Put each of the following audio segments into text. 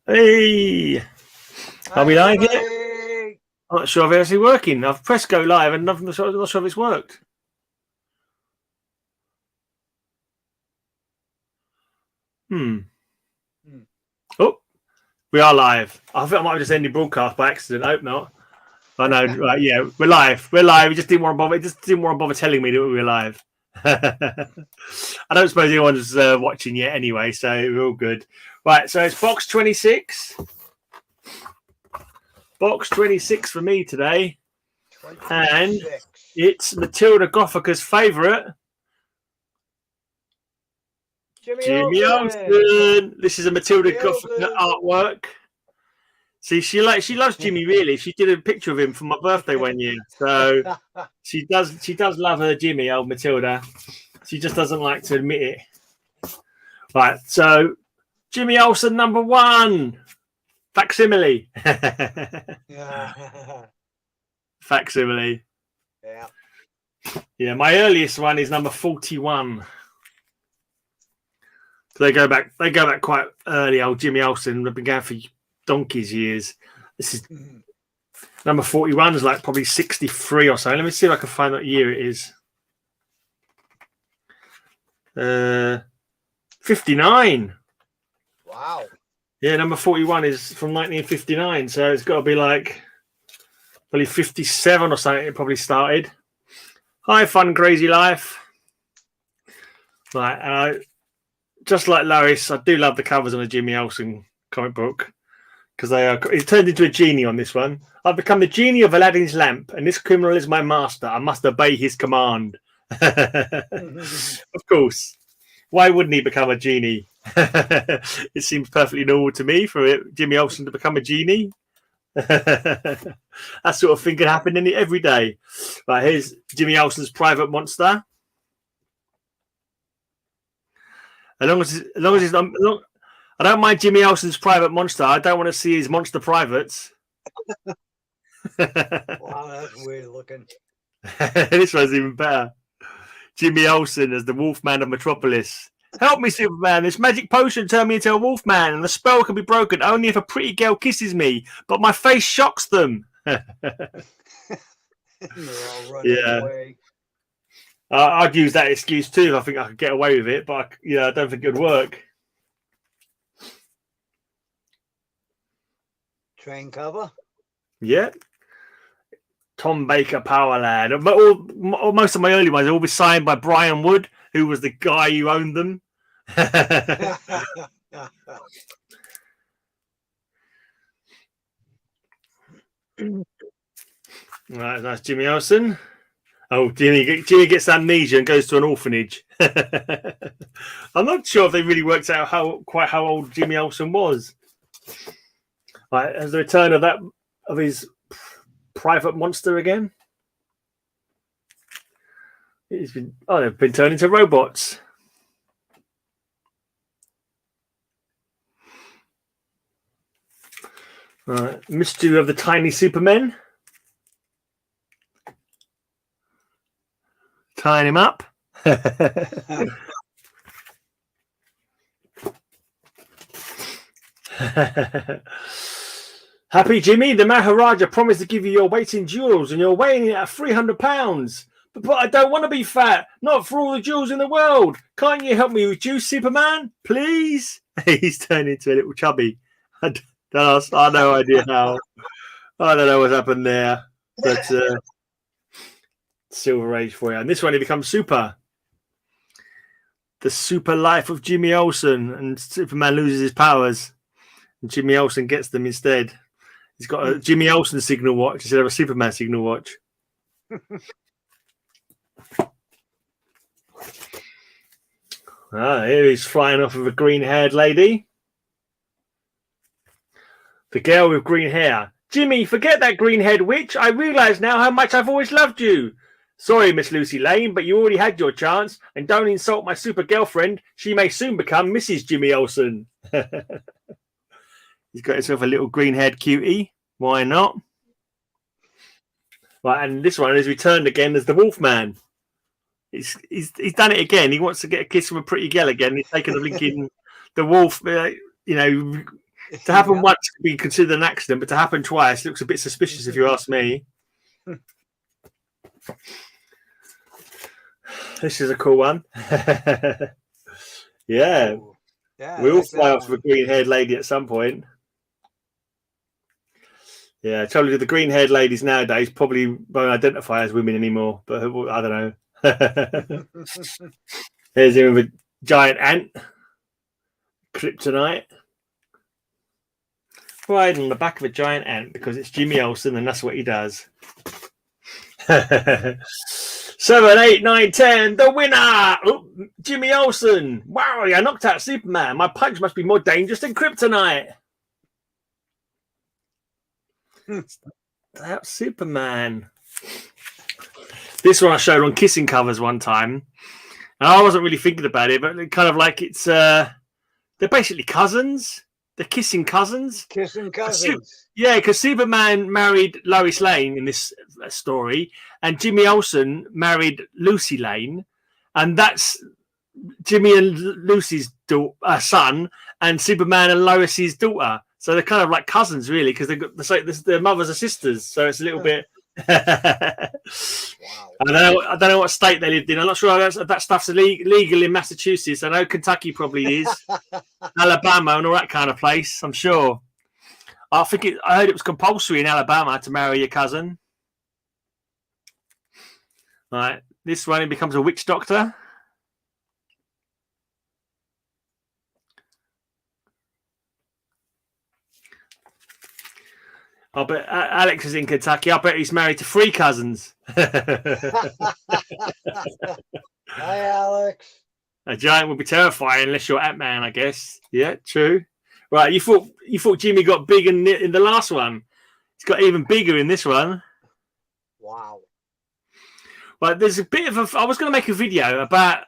Hey, are we live yet? I'm not sure if it's actually working. I've pressed go live and I'm not sure if it's worked. Oh, we are live. I think I might have just ended broadcast by accident. I hope not. I know, right? Yeah, we're live. We're live. We just didn't want to bother. It just didn't want to bother telling me that we were live. I don't suppose anyone's watching yet, anyway. So we're all good. Right. So it's box 26. Box 26 for me today, 26. And it's Matilda Gothika's favourite. Jimmy Olsen. This is a Matilda Gothika artwork. See, she loves Jimmy. Really, she did a picture of him for my birthday one year. So she does love her Jimmy, old Matilda. She just doesn't like to admit it. Right. So Jimmy Olsen #1 facsimile. Facsimile. Yeah. Yeah. My earliest one is number 41. They go back quite early. Old Jimmy Olsen. They've been going for donkey's years. This is number 41 is like probably 63 or so. Let me see if I can find what year it is. 59. Wow. Yeah, number 41 is from 1959, so it's got to be like probably 57 or something. It probably started. Hi, fun, crazy life. Right, just like Lois, I do love the covers on the Jimmy Olsen comic book because they are. It's turned into a genie on this one. I've become the genie of Aladdin's lamp, and this criminal is my master. I must obey his command. Of course. Why wouldn't he become a genie? It seems perfectly normal to me for Jimmy Olsen to become a genie. That sort of thing can happen every day. Right, here's Jimmy Olsen's private monster. As long as he's I don't mind Jimmy Olsen's private monster. I don't want to see his monster privates. Wow, that's weird looking. This one's even better. Jimmy Olsen as the Wolfman of Metropolis. Help me, Superman. This magic potion turned me into a Wolfman, and the spell can be broken only if a pretty girl kisses me, but my face shocks them. They're all running away. I'd use that excuse too if I think I could get away with it, but I don't think it would work. Train cover? Yeah. Tom Baker Power Lad. Most of my early ones are all signed by Brian Wood, who was the guy who owned them. Right, that's Jimmy Olsen. Oh, Jimmy gets amnesia and goes to an orphanage. I'm not sure if they really worked out how old Jimmy Olsen was. Right, as the return of his private monster again. They've been turned into robots. Right, Mystery of the Tiny Supermen. Tying him up. Happy Jimmy, the Maharaja promised to give you your weight in jewels, and you're weighing it at 300 pounds. But I don't want to be fat. Not for all the jewels in the world. Can't you help me reduce, Superman? Please? He's turned into a little chubby. I have no idea how. I don't know what's happened there. But Silver Age for you. And this one, he becomes Super. The super life of Jimmy Olsen. And Superman loses his powers. And Jimmy Olsen gets them instead. He's got a Jimmy Olsen signal watch instead of a Superman signal watch. Here he's flying off with a green-haired lady. The girl with green hair. Jimmy, forget that green-haired witch. I realise now how much I've always loved you. Sorry, Miss Lucy Lane, but you already had your chance. And don't insult my super girlfriend. She may soon become Mrs. Jimmy Olsen. He's got himself a little green-haired cutie. Why not? Right, and this one is returned again as the Wolfman. He's done it again. He wants to get a kiss from a pretty girl again. He's taken the blinking the wolf. To happen Yeah. once could be considered an accident, but to happen twice looks a bit suspicious if you ask me. This is a cool one. Yeah. Ooh. Yeah, I We all like fly that off one. of a green-haired lady at some point. Yeah, I told you the green-haired ladies nowadays probably won't identify as women anymore, but I don't know. Here's him with a giant ant. Kryptonite. Riding on the back of a giant ant because it's Jimmy Olsen and that's what he does. 7, 8, 9, 10. The winner! Oh, Jimmy Olsen. Wow, I knocked out Superman. My punch must be more dangerous than Kryptonite. That's Superman. This one I showed on kissing covers one time. And I wasn't really thinking about it, but kind of like it's they're basically cousins. They're kissing cousins. Kissing cousins. Yeah, because Superman married Lois Lane in this story, and Jimmy Olsen married Lucy Lane, and that's Jimmy and Lucy's son, and Superman and Lois's daughter. So they're kind of like cousins, really, because their mothers are sisters. So it's a little bit. Wow. I don't know what state they lived in. I'm not sure that stuff's legal in Massachusetts. I know Kentucky probably is, Alabama and all that kind of place. I'm sure. I heard it was compulsory in Alabama to marry your cousin. All right, this one he becomes a witch doctor. I bet Alex is in Kentucky. I bet he's married to 3 cousins. Hi, Alex. A giant would be terrifying unless you're Ant-Man, I guess. Yeah, true. Right, you thought Jimmy got big in the last one. He's got even bigger in this one. Wow. Right, there's a bit of I was going to make a video about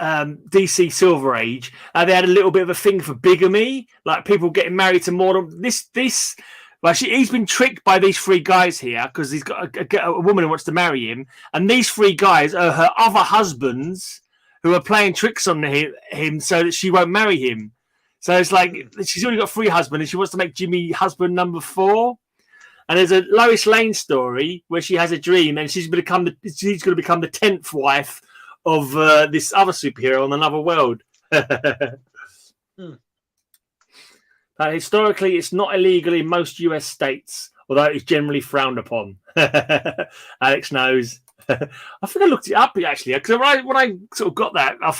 DC Silver Age. They had a little bit of a thing for bigamy, like people getting married to more than this. Well, he's been tricked by these 3 guys here because he's got a woman who wants to marry him, and these 3 guys are her other husbands who are playing tricks on him so that she won't marry him. So it's like she's only got 3 husbands, and she wants to make Jimmy husband number 4. And there's a Lois Lane story where she has a dream, and she's going to become the 10th wife of this other superhero on another world. Historically, it's not illegal in most US states, although it's generally frowned upon. Alex knows. I think I looked it up actually because when I sort of got that, I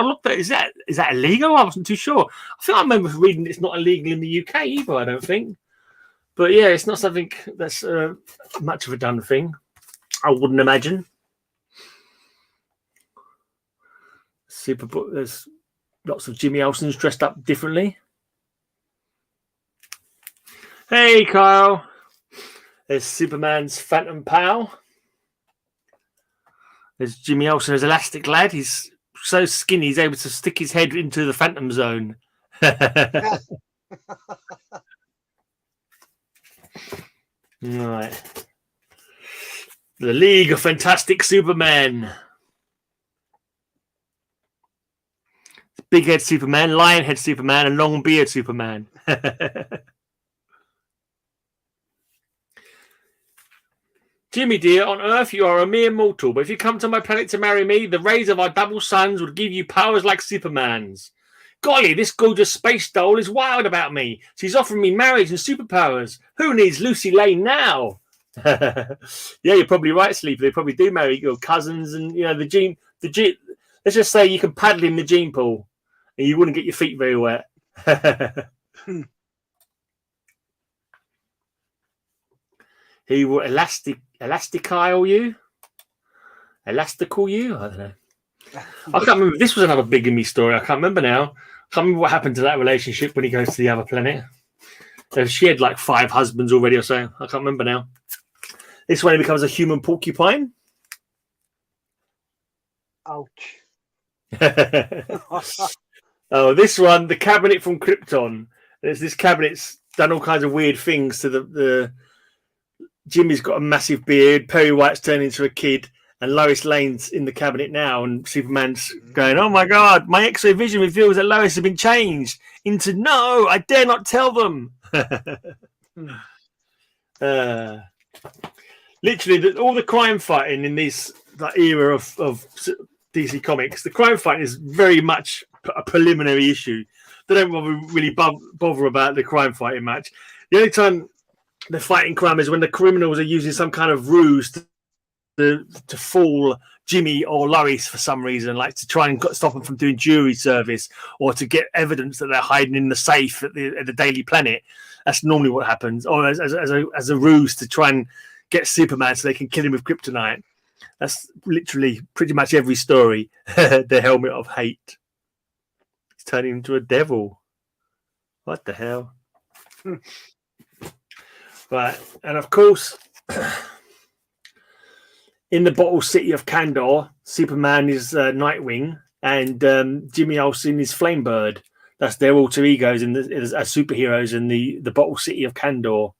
looked at is that illegal? I wasn't too sure. I think I remember reading it's not illegal in the UK either. I don't think, but yeah, it's not something that's much of a done thing. I wouldn't imagine. There's lots of Jimmy Olsen's dressed up differently. Hey, Kyle. There's Superman's Phantom Pal. There's Jimmy Olsen as Elastic Lad. He's so skinny, he's able to stick his head into the Phantom Zone. Right. The League of Fantastic Supermen. Big head Superman, lion head Superman, and long beard Superman. Jimmy dear, on Earth you are a mere mortal, but if you come to my planet to marry me, the rays of our double suns would give you powers like Superman's. Golly, this gorgeous space doll is wild about me. She's offering me marriage and superpowers. Who needs Lucy Lane now? Yeah, you're probably right, Sleeper. They probably do marry your cousins, and the gene. Let's just say you can paddle in the gene pool, and you wouldn't get your feet very wet. He will elastical you. Elastical you? I don't know. I can't remember. This was another bigamy story. I can't remember now. I can't remember what happened to that relationship when he goes to the other planet. She had like 5 husbands already or so. I can't remember now. This one he becomes a human porcupine. Ouch. Oh, this one, the cabinet from Krypton. This cabinet's done all kinds of weird things to the Jimmy's got a massive beard. Perry White's turned into a kid, And Lois Lane's in the cabinet now, and Superman's going, "Oh my God, my X-ray vision reveals that Lois has been changed into no, I dare not tell them." Literally, all the crime fighting in that era of DC Comics, the crime fighting is very much a preliminary issue. They don't really bother about the crime fighting match. The only time they're fighting crime is when the criminals are using some kind of ruse to fool Jimmy or Lois for some reason, like to try and stop them from doing jury service or to get evidence that they're hiding in the safe at the Daily Planet. That's normally what happens, or as a ruse to try and get Superman so they can kill him with kryptonite. That's literally pretty much every story. The helmet of hate. He's turning into a devil. What the hell? Right, and of course, in the Bottle City of Kandor, Superman is Nightwing, and Jimmy Olsen is Flamebird. That's their alter egos as superheroes in the Bottle City of Kandor.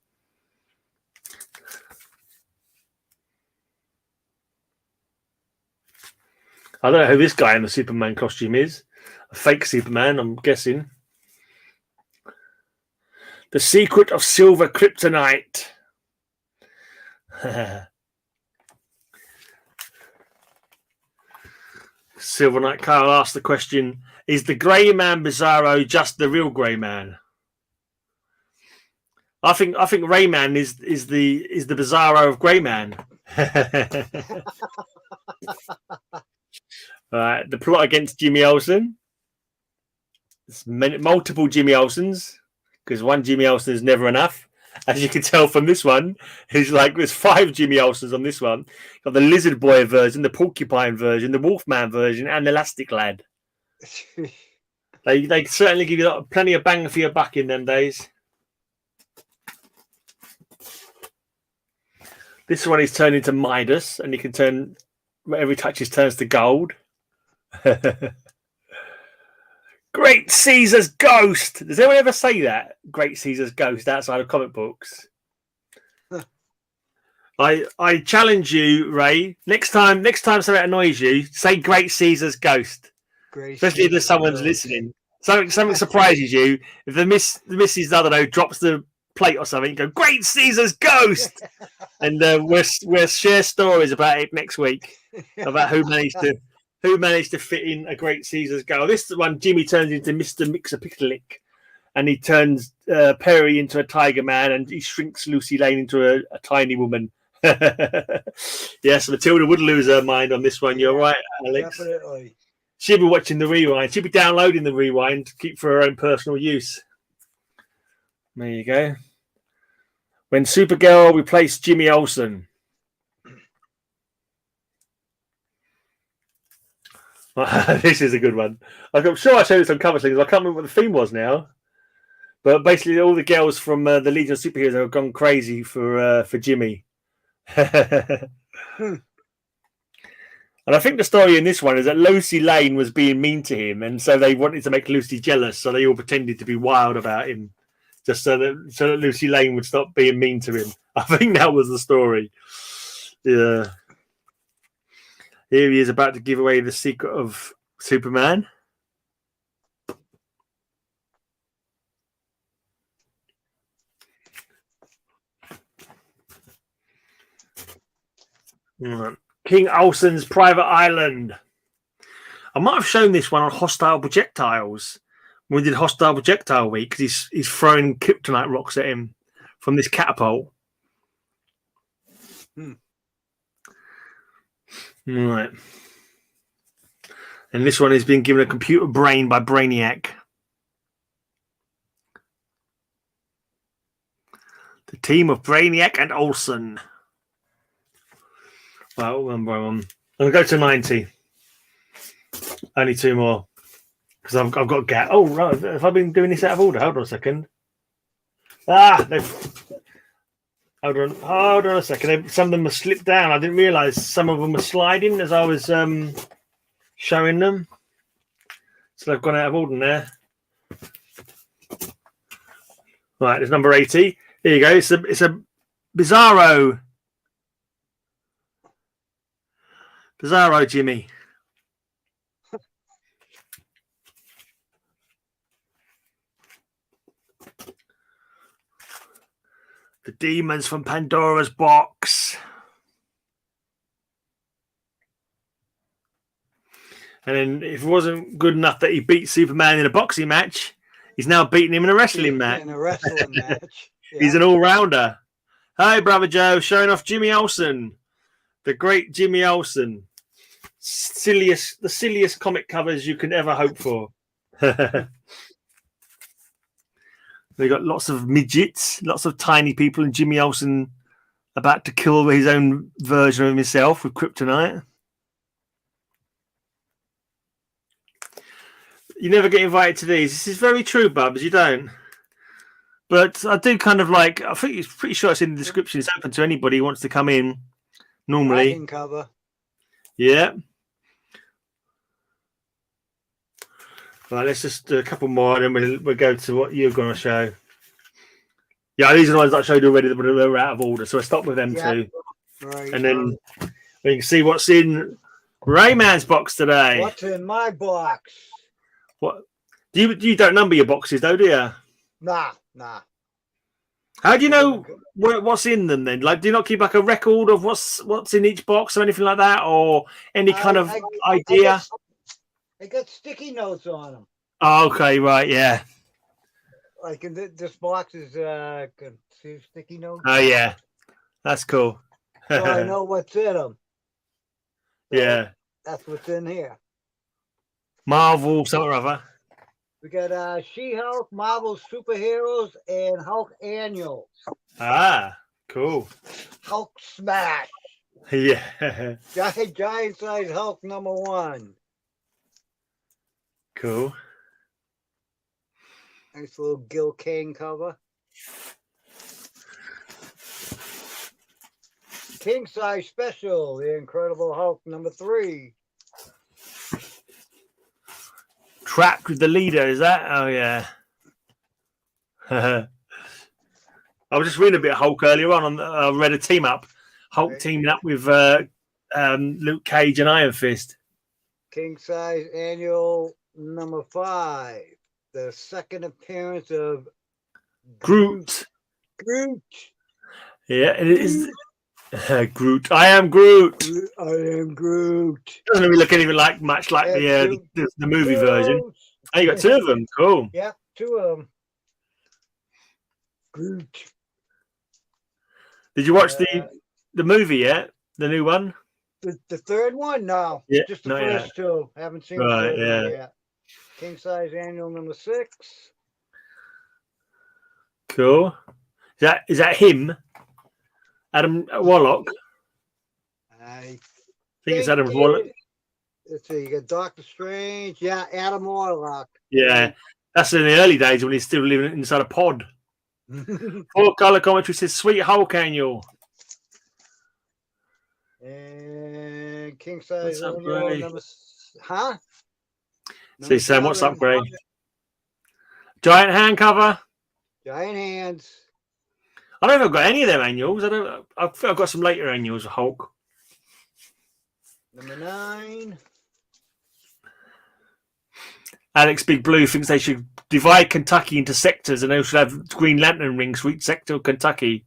I don't know who this guy in the Superman costume is. A fake Superman, I'm guessing. The Secret of Silver Kryptonite. Silver Knight Carl asked the question, is the Grey Man Bizarro just the real Grey Man? I think Rayman is the Bizarro of Grey Man. Right, the plot against Jimmy Olsen. It's multiple Jimmy Olsens, because one Jimmy Olsen is never enough. As you can tell from this one, there's 5 Jimmy Olsens on this one. Got the Lizard Boy version, the Porcupine version, the Wolfman version, and the Elastic Lad. They certainly give you plenty of bang for your buck in them days. This one is turned into Midas, and you can turn whatever he touches turns to gold. Great Caesar's ghost. Does anyone ever say that? Great Caesar's ghost outside of comic books. I challenge you, Ray. Next time something annoys you, say Great Caesar's ghost. Especially if someone's listening. Something surprises you. If the missus, I don't know, drops the plate or something, you go, Great Caesar's ghost. And we'll share stories about it next week. About who managed to fit in a Great Caesar's goal. This one, Jimmy turns into Mr. Mixapitalik, and he turns Perry into a tiger man, and he shrinks Lucy Lane into a tiny woman. Yes, Matilda would lose her mind on this one. You're right, Alex. Definitely. She'll be watching the rewind. She'll be downloading the rewind to keep for her own personal use. There you go. When Supergirl replaced Jimmy Olsen. This is a good one. I'm sure I showed this on cover things. I can't remember what the theme was now. But basically, all the girls from the Legion of Superheroes have gone crazy for Jimmy. And I think the story in this one is that Lucy Lane was being mean to him, and so they wanted to make Lucy jealous, so they all pretended to be wild about him, just so that Lucy Lane would stop being mean to him. I think that was the story. Yeah. Here he is about to give away the secret of Superman. King Olsen's Private Island. I might have shown this one on Hostile Projectiles when we did Hostile Projectile Week, because he's throwing kryptonite rocks at him from this catapult. Right. And this one is being given a computer brain by Brainiac. The team of Brainiac and Olsen. Well, one by one. I'm going to go to 90. Only 2 more. Because I've got a gap. Oh, right. Have I been doing this out of order? Hold on a second. Hold on a second. Some of them have slipped down. I didn't realise some of them were sliding as I was showing them. So they've gone out of order there. Right, there's number 80. Here you go. It's a Bizarro. Bizarro Jimmy. The demons from Pandora's box. And then if it wasn't good enough that he beat Superman in a boxing match, he's now beating him in a wrestling match. In a wrestling match. Yeah. He's an all-rounder. Hi, Brother Joe. Showing off Jimmy Olsen. The great Jimmy Olsen. The silliest comic covers you can ever hope for. They got lots of midgets, lots of tiny people, and Jimmy Olsen about to kill his own version of himself with kryptonite. You never get invited to these. This is very true, Bubs. You don't. But I do kind of like. I think it's pretty sure it's in the description. It's open to anybody who wants to come in. Normally, Dragon cover. Yeah. Right, let's just do a couple more, and then we'll go to what you're going to show. Yeah, these are the ones that I showed you already, but they're out of order, so I stop with them too. Right. And then we can see what's in Rayman's box today. What's in my box? What? You don't number your boxes, though, do you? Nah. How do you know what's in them then? Like, do you not keep like a record of what's in each box or anything like that, or any kind of idea? I got sticky notes on them. Oh, okay, right, yeah. Like in this box is see sticky notes. Oh yeah, that's cool. So I know what's in them. So yeah, that's what's in here. Marvel, something or other. We got She-Hulk, Marvel Superheroes, and Hulk Annuals. Ah, cool. Hulk Smash. Yeah. Giant size Hulk #1. Cool. Nice little Gil Kane cover. King size special, The Incredible Hulk #3. Trapped with the leader, is that? Oh yeah. I was just reading a bit of Hulk earlier on. I read a team up. Hulk Right. teaming up with Luke Cage and Iron Fist. King size annual #5. The second appearance of Groot. Groot. Yeah, it is. Groot. I am Groot. I am Groot. Doesn't really look anything much like the movie version. Oh, you got two of them. Cool. Yeah, two of them. Groot. Did you watch the movie yet? The new one? The third one? No. Yeah, Just the not first yet. two. Haven't seen Right, the third yeah. one yet. King size annual #6. Cool. Is that him? Adam Warlock? I think it's Adam Warlock. Let's see, you got Doctor Strange. Yeah, Adam Warlock. Yeah. That's in the early days when he's still living inside a pod. Full color commentary says Sweet Hulk Annual. And king size What's up, annual Gray? Huh? See Sam, what's up, #7. Gray? Giant hand cover. Giant hands. I don't think I've got any of them annuals. I think I've got some later annuals of Hulk. #9. Alex Big Blue thinks they should divide Kentucky into sectors and they should have Green Lantern rings for each sector of Kentucky.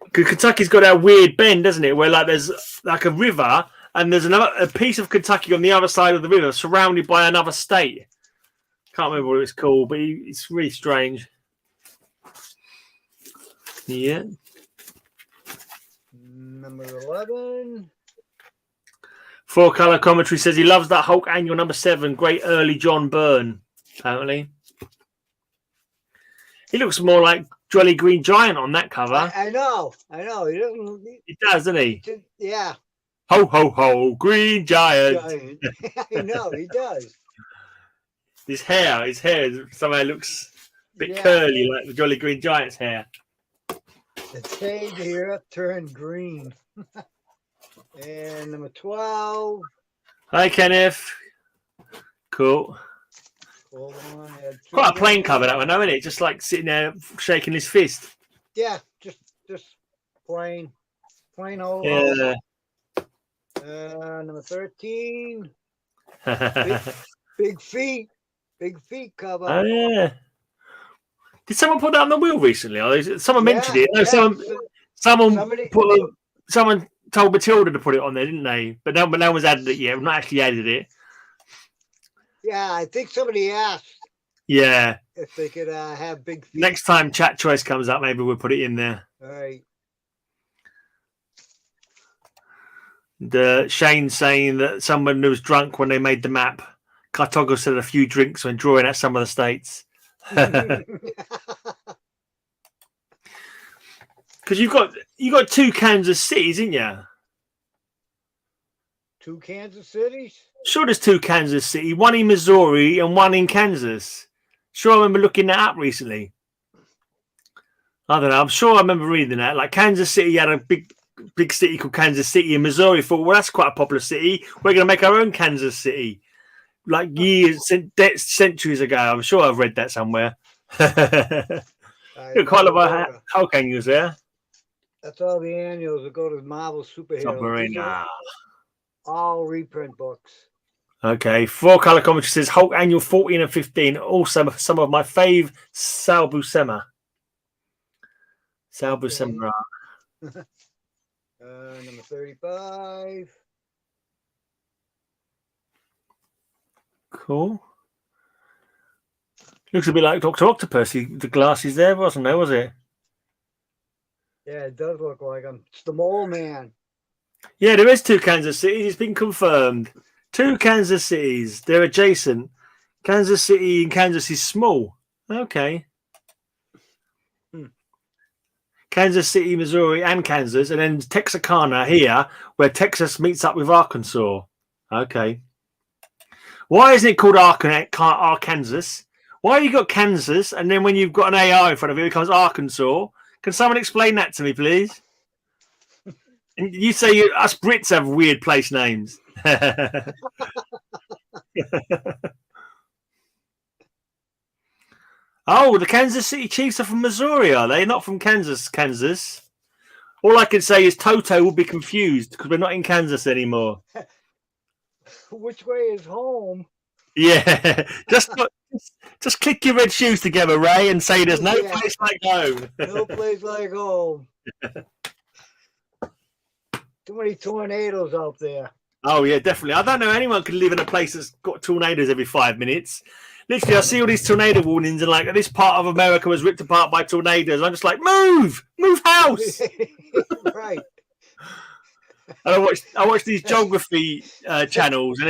Because Kentucky's got that weird bend, doesn't it? Where there's like a river and there's a piece of Kentucky on the other side of the river surrounded by another state. Can't remember what it's called, but it's really strange. Yeah. #11. Four color commentary says he loves that Hulk annual #7. Great early John Byrne, apparently. He looks more like Jolly Green Giant on that cover. I know. He doesn't. He does, doesn't he? Yeah. Ho, ho, ho, Green Giant. Giant. I know, he does. His hair somehow looks a bit curly, like the Jolly Green Giant's hair. The shade here turned green. And #12. Hi, Kenneth. Cool. Hold on, I had two Quite a plain more. cover, that one, though, isn't it? Just like sitting there shaking his fist. Yeah, just plain. Plain old Yeah. Number 13. Oh Big feet. Big feet cover. yeah. Did someone put that on the wheel recently? Or someone mentioned it. No, yeah. someone told Matilda to put it on there, didn't they? But no one's added it yet. We've not actually added it. Yeah, I think somebody asked. Yeah. If they could have big feet. Next time chat choice comes up, maybe we'll put it in there. All right. Shane saying that someone who was drunk when they made the map. Cartogo said a few drinks when drawing out some of the states. Because you got 2 Kansas cities, didn't you? 2 Kansas cities? Sure, there's 2 Kansas City, one in Missouri and one in Kansas. Sure, I remember looking that up recently. I don't know. I'm sure I remember reading that. Like Kansas City had a big city called Kansas City, and Missouri thought, well, that's quite a popular city. We're going to make our own Kansas City. Like centuries ago. I'm sure I've read that somewhere. You're quite a Hulk annuals there. That's all the annuals that go to Marvel superheroes. All reprint books. Okay. 4-color commentary says Hulk annual 14 and 15. Also, some of my fave Sal Buscema. Sal Buscema. Number 35. Cool. Looks a bit like Dr. Octopus. The glasses there, wasn't there, was it? Yeah, it does look like him. It's the Mole Man. Yeah, there is 2 Kansas cities. It's been confirmed. 2 Kansas cities. They're adjacent. Kansas City and Kansas is small. Okay. Kansas City, Missouri, and Kansas, and then Texarkana here, where Texas meets up with Arkansas. Okay. Why isn't it called Arkansas? Why you got Kansas, and then when you've got an AR in front of it, it becomes Arkansas? Can someone explain that to me, please? And you say us Brits have weird place names. Oh, the Kansas City Chiefs are from Missouri, are they? Not from Kansas. All I can say is Toto will be confused because we're not in Kansas anymore. Which way is home? Yeah, just click your red shoes together, Ray, and say there's no place like home. No place like home. Too many tornadoes out there. Oh yeah, definitely. I don't know anyone could live in a place that's got tornadoes every 5 minutes. Literally, I see all these tornado warnings, and like this part of America was ripped apart by tornadoes. I'm just like, move house. Right. And I watch these geography channels, and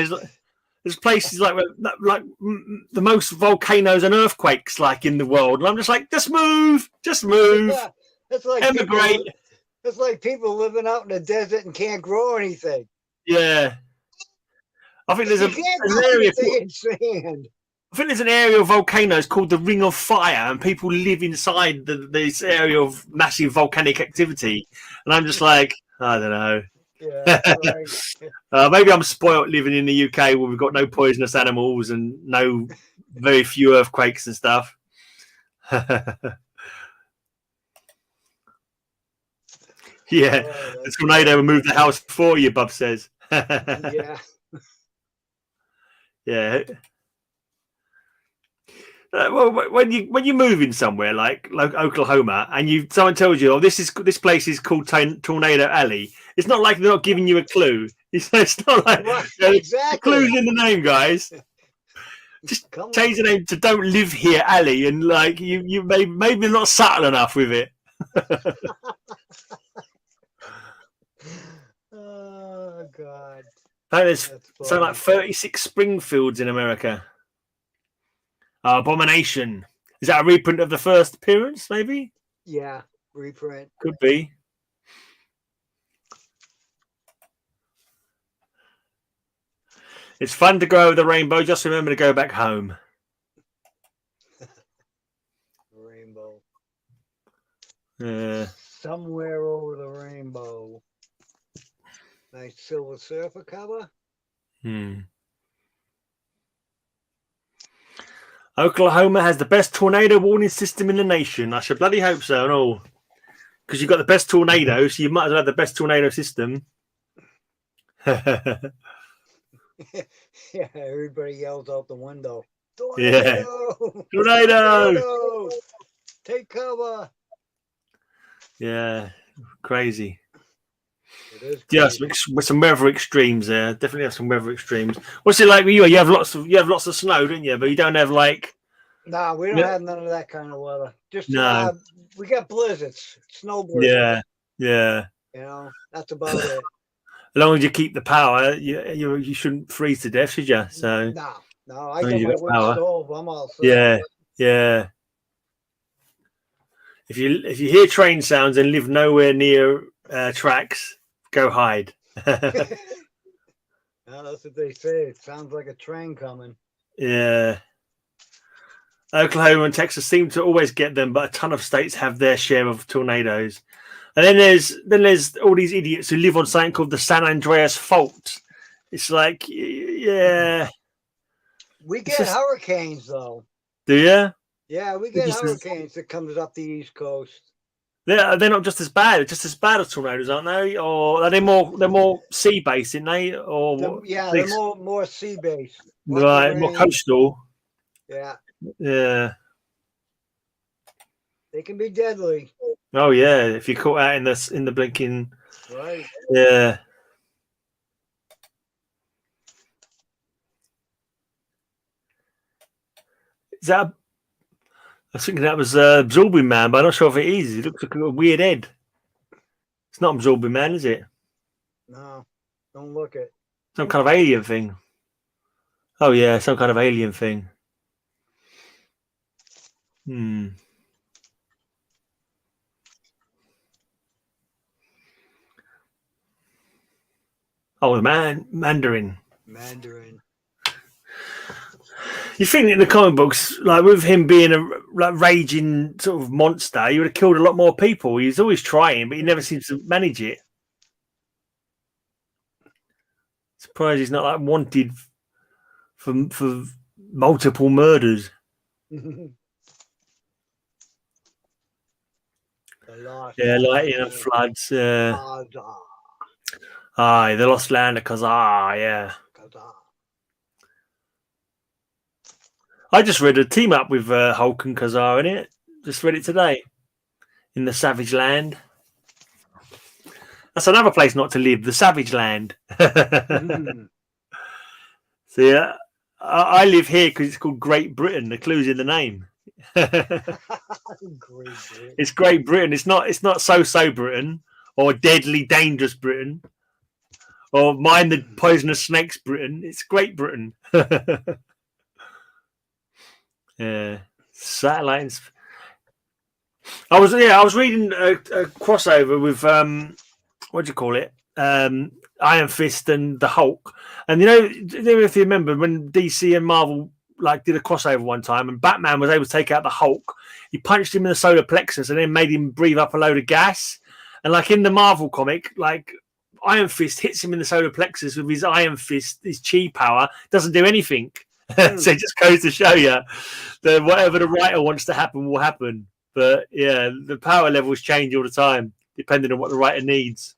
there's places like the most volcanoes and earthquakes like in the world, and I'm just like, just move, Yeah, it's like emigrate. It's like people living out in the desert and can't grow anything. Yeah, I think there's an area. I think there's an area of volcanoes called the Ring of Fire, and people live inside this area of massive volcanic activity. And I'm just like, I don't know. Yeah, right. Maybe I'm spoilt living in the UK where we've got no poisonous animals and very few earthquakes and stuff. Yeah, the tornado will move the house for you, Bub says. Yeah. Yeah. Well, when you're moving somewhere like Oklahoma, and someone tells you, "Oh, this place is called Tornado Alley," it's not like they're not giving you a clue. It's not like exactly. Clues in the name, guys. Just change the name to "Don't Live Here Alley," and like you maybe not subtle enough with it. Oh God! There's something like 36 Springfields in America. Abomination. Is that a reprint of the first appearance, maybe? Yeah, reprint. Could be. It's fun to go over the rainbow. Just remember to go back home. Rainbow. Yeah. Somewhere over the rainbow. Nice Silver Surfer cover. Oklahoma has the best tornado warning system in the nation. I should bloody hope so and all. because you've got the best tornado, so you might as well have the best tornado system. Yeah, everybody yells out the window. Yeah. Tornado! Tornado! Tornado! Take cover! Yeah, crazy. It is Yeah, crazy. with some weather extremes there. Definitely have some weather extremes. What's it like with you? You have lots of snow, don't you? But you don't have like. Nah, we don't have none of that kind of weather. Just No. we got blizzards, snow blizzards. Yeah, yeah. You know, that's about it. As long as you keep the power, you shouldn't freeze to death, should you? So. No, I got my wood stove. I'm all set. Yeah, yeah. If you hear train sounds and live nowhere near tracks, go hide. Yeah, that's what they say. It sounds like a train coming. Yeah. Oklahoma and Texas seem to always get them, but a ton of states have their share of tornadoes. And then there's all these idiots who live on something called the San Andreas Fault. It's like, yeah. We get hurricanes though. Do you? Yeah, we get hurricanes that comes up the East Coast. They're not just as bad. They're just as bad as tornadoes, aren't they? Or are they more sea based, aren't they? Or they're more sea based. Right, more coastal. Yeah. Yeah. They can be deadly. Oh yeah, if you're caught out in the blinking. Right. Yeah. Is that? I was thinking that was Absorbing Man, but I'm not sure if it is. It looks like a weird head. It's not Absorbing Man, is it? No, don't look it. Some kind of alien thing. Oh yeah, some kind of alien thing. Oh, the Mandarin. You think in the comic books, like with him being a raging sort of monster, he would have killed a lot more people. He's always trying, but he never seems to manage it. Surprised he's not like wanted for multiple murders. Yeah, lightning and floods. Aye, the Lost Land of Kazar, yeah. I just read a team up with Hulk and Kazar in it. Just read it today. In the Savage Land. That's another place not to live, the Savage Land. So yeah, I live here because it's called Great Britain. The clue's in the name. It's Great Britain. It's not so Britain or Deadly Dangerous Britain or Mind the Poisonous Snakes Britain. It's Great Britain. Yeah, satellites. I was reading a crossover with what do you call it? Iron Fist and the Hulk. And if you remember when DC and Marvel like did a crossover one time, and Batman was able to take out the Hulk, he punched him in the solar plexus and then made him breathe up a load of gas. And like in the Marvel comic, like Iron Fist hits him in the solar plexus with his Iron Fist, his chi power, doesn't do anything. So it just goes to show you that whatever the writer wants to happen will happen. But yeah, the power levels change all the time, depending on what the writer needs.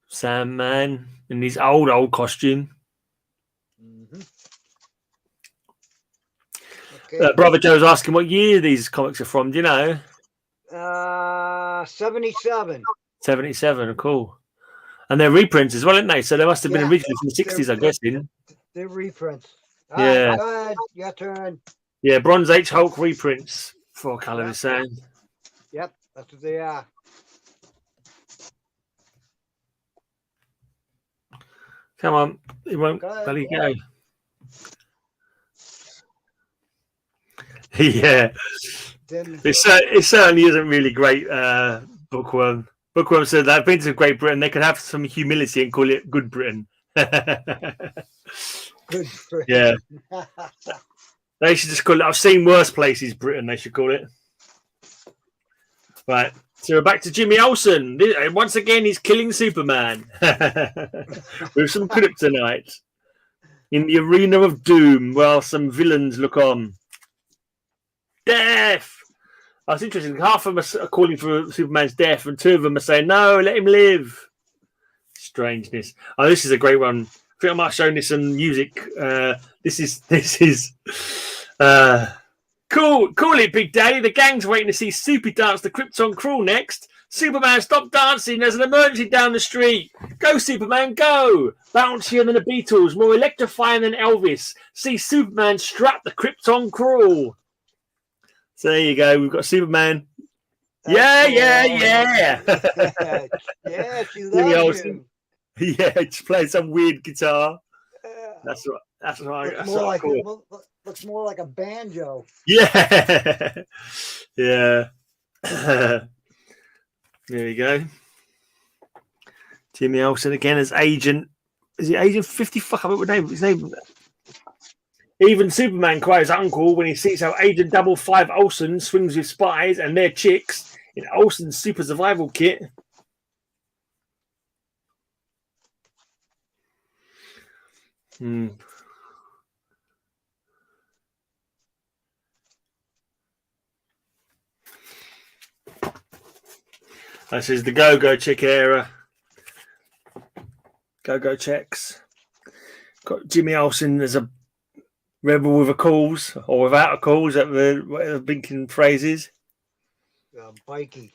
Sandman in his old costume. Okay. Brother Joe's asking what year these comics are from. Do you know? 77. 77, cool. And they're reprints as well, aren't they? So they must have been originally from the 60s, I'm guessing. They're reprints. Yeah. Go ahead. Your turn. Yeah, Bronze Age Hulk reprints for Callum is saying. Yep, that's what they are. Come on. It won't bloody go. Yeah. It certainly isn't really great, Bookworm. Bookworm said that I've been to Great Britain. They could have some humility and call it Good Britain. Good Britain. Yeah. They should just call it, I've seen worse places, Britain, they should call it. Right. So we're back to Jimmy Olsen. Once again, he's killing Superman with some kryptonite in the arena of doom while some villains look on. death. That's interesting. Half of them are calling for Superman's death, and 2 of them are saying, no, let him live. Strangeness. Oh, this is a great one. I think I might have shown this on music. This is cool. Call it, Big Daddy. The gang's waiting to see Soupy dance the Krypton Crawl next. Superman, stop dancing. There's an emergency down the street. Go, Superman, go. Bouncier than the Beatles, more electrifying than Elvis. See Superman strut the Krypton Crawl. So there you go. We've got Superman. Yeah. Yeah, she loves him. Yeah, just playing some weird guitar. That's right. Looks more like a banjo. Yeah. Yeah. There we go. Jimmy Olsen again as Agent. Is he Agent 50? Fuck, I remember his name. Even Superman cries uncle when he sees how Agent 55 Olsen swings with spies and their chicks in Olsen's super survival kit. This is the Go-Go Chick era. Go-Go Checks. Got Jimmy Olsen as a rebel with a cause or without a cause, at the whatever blinking phrase is. Bikey.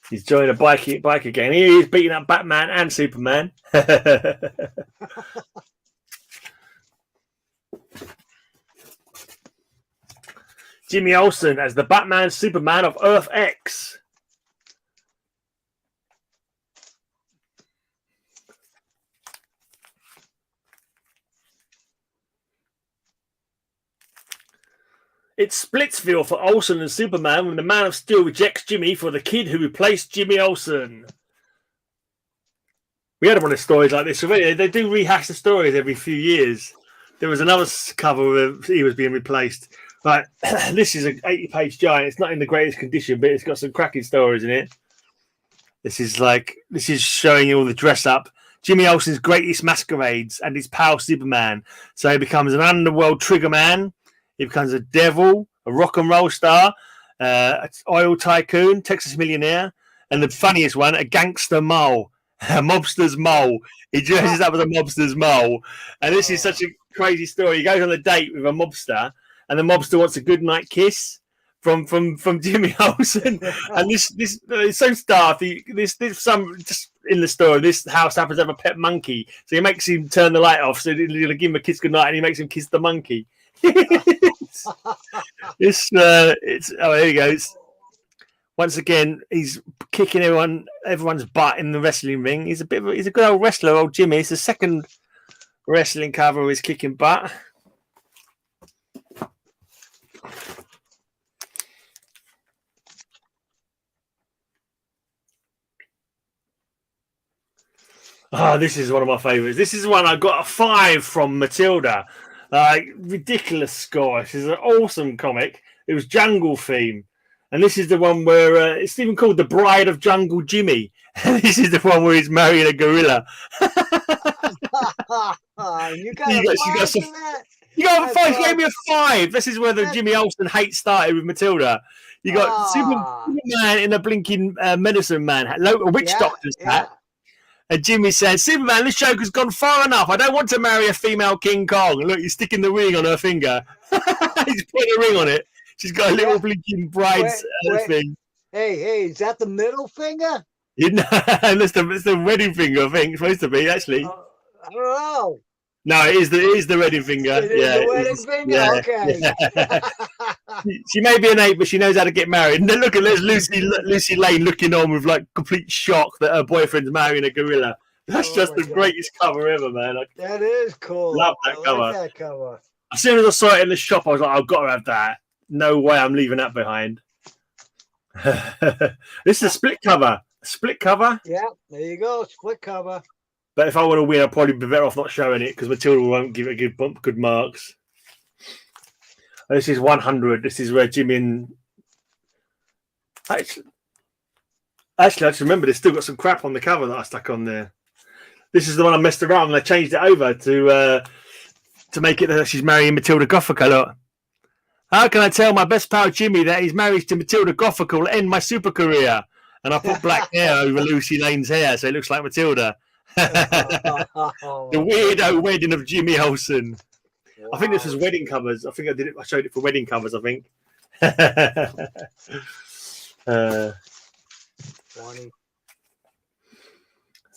He's joined a bike again. He's beating up Batman and Superman. Jimmy Olsen as the Batman Superman of Earth X. It's Splitsville for Olsen and Superman when the Man of Steel rejects Jimmy for the kid who replaced Jimmy Olsen. We had one of stories like this already. They do rehash the stories every few years. There was another cover where he was being replaced. Right, this is an 80-page giant. It's not in the greatest condition, but it's got some cracking stories in it. This is showing you all the dress up. Jimmy Olsen's greatest masquerades and his pal Superman. So he becomes an underworld trigger man. He becomes a devil, a rock and roll star, an oil tycoon, Texas millionaire, and the funniest one, a gangster mole, a mobster's mole. He dresses up as a mobster's mole. And this is such a crazy story. He goes on a date with a mobster, and the mobster wants a goodnight kiss from Jimmy Olsen. And this it's so daft. This some just in the story. This house happens to have a pet monkey, so he makes him turn the light off. So he'll give him a kiss goodnight, and he makes him kiss the monkey. It's there you go. Once again, he's kicking everyone's butt in the wrestling ring. He's a good old wrestler, old Jimmy. It's the second wrestling cover of his kicking butt. This is one of my favorites. This is one I got a 5 from Matilda. Ridiculous score. This is an awesome comic. It was Jungle Theme. And this is the one where it's even called The Bride of Jungle Jimmy. And this is the one where he's marrying a gorilla. You got a 5. You gave me a 5. This is where the Jimmy Olsen hate started with Matilda. You got Superman in a blinking medicine man, a witch doctor's hat. And Jimmy says, Superman, this joke has gone far enough. I don't want to marry a female King Kong. Look, he's sticking the ring on her finger. He's putting a ring on it. She's got a little blinking bride's thing. Hey, is that the middle finger? It's the wedding finger, I think. It's supposed to be, actually. I don't know. No, it is the wedding finger. It is the wedding finger? Yeah, okay. Yeah. She may be an 8, but she knows how to get married. And then there's Lucy Lane looking on with complete shock that her boyfriend's marrying a gorilla. That's just the greatest cover ever, man. That is cool. Love that cover. Like that cover. As soon as I saw it in the shop, I was like, I've got to have that. No way I'm leaving that behind. This is a split cover. Split cover? Yeah, there you go. Split cover. But if I want to win, I'll probably be better off not showing it because Matilda won't give it good marks. This is 100. This is where Jimmy and... Actually, I just remember there's still got some crap on the cover that I stuck on there. This is the one I messed around and I changed it over to make it that she's marrying Matilda Gothika. Look. How can I tell my best pal Jimmy that his marriage to Matilda Gothika will end my super career? And I put black hair over Lucy Lane's hair, so it looks like Matilda. The weirdo wedding of Jimmy Olsen. Wow. I think this was wedding covers. I think I showed it for wedding covers, I think. Funny.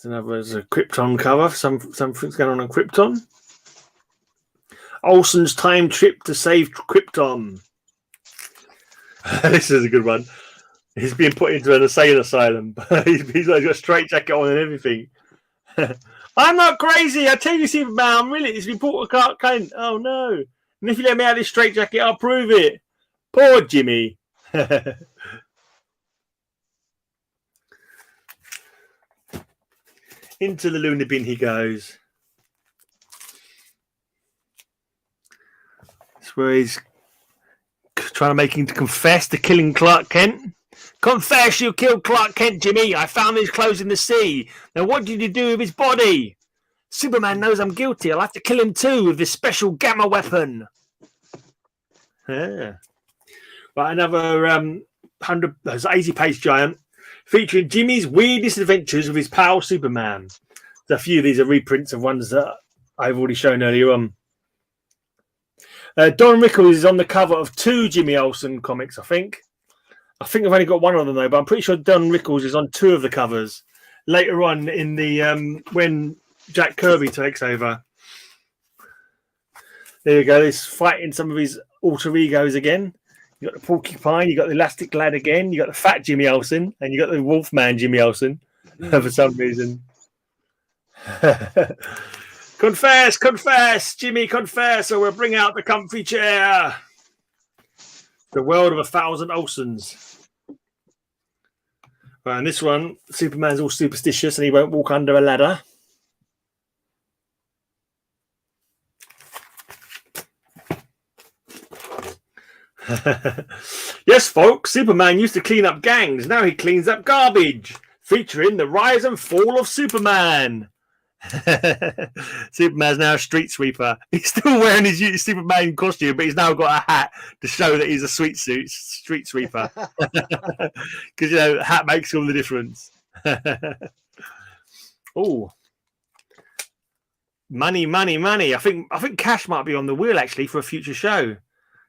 There's a Krypton cover. Something's going on Krypton. Olsen's time trip to save Krypton. This is a good one. He's being put into an insane asylum. He's got a straight jacket on and everything. I'm not crazy. I tell you, Superman, I'm really. It's been put a Clark Kent. Oh no! And if you let me out of this straight jacket, I'll prove it. Poor Jimmy. Into the lunar bin he goes. That's where he's trying to make him confess to killing Clark Kent. Confess you killed Clark Kent, Jimmy. I found his clothes in the sea. Now what did you do with his body? Superman knows I'm guilty. I'll have to kill him too with this special gamma weapon. Yeah. Right, another 80-page giant featuring Jimmy's weirdest adventures with his pal Superman. There's a few of these are reprints of ones that I've already shown earlier on. Don Rickles is on the cover of 2 Jimmy Olsen comics, I think. I've only got one of them though, but I'm pretty sure Don Rickles is on 2 of the covers. Later on in the when Jack Kirby takes over. There you go. He's fighting some of his alter egos again. You got the Porcupine, you got the Elastic Lad again, you got the Fat Jimmy Olsen, and you got the Wolfman Jimmy Olsen for some reason. Confess, Jimmy, confess, or we'll bring out the comfy chair. The world of 1,000 Olsens. Right, and this one, Superman's all superstitious and he won't walk under a ladder. Yes, folks, Superman used to clean up gangs. Now he cleans up garbage. Featuring the rise and fall of Superman. Superman's now a street sweeper. He's still wearing his Superman costume, but he's now got a hat to show that he's a street sweeper. Because you know, the hat makes all the difference. Oh, money! I think cash might be on the wheel actually for a future show.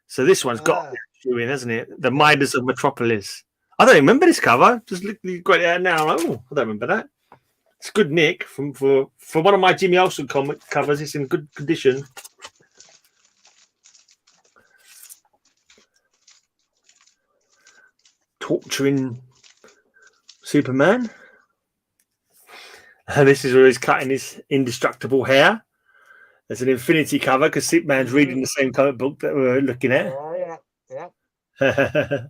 So this one's got you in, hasn't it? The Midas of Metropolis. I don't remember this cover. Just literally got it out now. Oh, I don't remember that. It's good, Nick. For one of my Jimmy Olsen comic covers, it's in good condition. Torturing Superman. And this is where he's cutting his indestructible hair. There's an Infinity cover because Superman's reading the same comic book that we're looking at. Oh, yeah.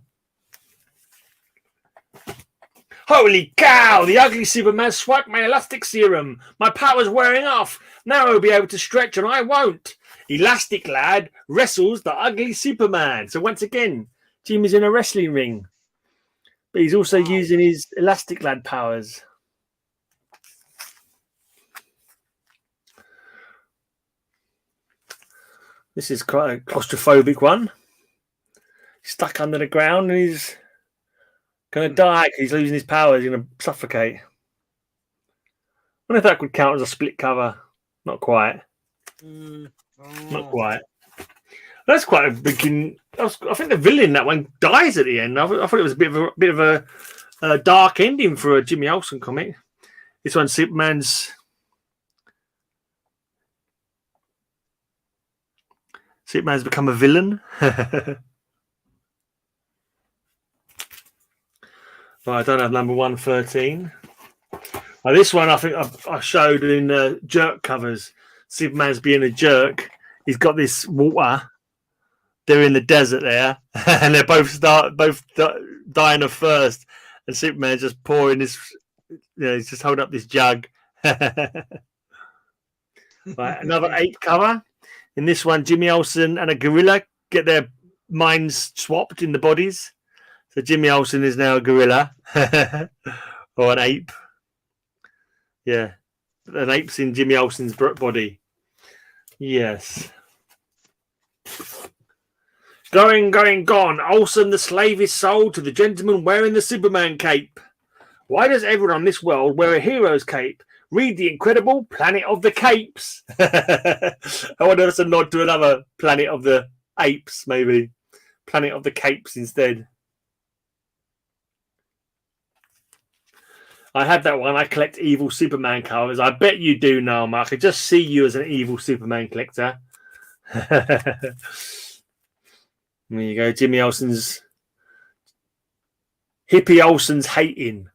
Holy cow! The ugly Superman swiped my elastic serum. My power's wearing off. Now I'll be able to stretch and I won't. Elastic Lad wrestles the ugly Superman. So once again, Jimmy's in a wrestling ring. But he's also using his Elastic Lad powers. This is quite a claustrophobic one. He's stuck under the ground and he's going to die because he's losing his powers. He's going to suffocate. I wonder if that could count as a split cover. Not quite. Not quite. That's quite a big. I think the villain in that one dies at the end. I thought it was a bit of a dark ending for a Jimmy Olsen comic. This one, Superman's become a villain. Well, I don't have number 113. This one I think I showed in jerk covers. Superman's being a jerk. He's got this water. They're in the desert there, and they're both dying of thirst. And Superman's just pouring this. He's just holding up this jug. Right, another 8 cover. In this one, Jimmy Olsen and a gorilla get their minds swapped in the bodies. So Jimmy Olsen is now a gorilla or an ape. Yeah, an ape's in Jimmy Olsen's body. Yes. Going, gone. Olsen the slave is sold to the gentleman wearing the Superman cape. Why does everyone on this world wear a hero's cape? Read the incredible Planet of the Capes. I wonder if it's a nod to another Planet of the Apes, maybe. Planet of the Capes instead. I had that one. I collect evil Superman covers. I bet you do now, Mark. I just see you as an evil Superman collector. There you go. Jimmy Olsen's Hippie Olsen's hating.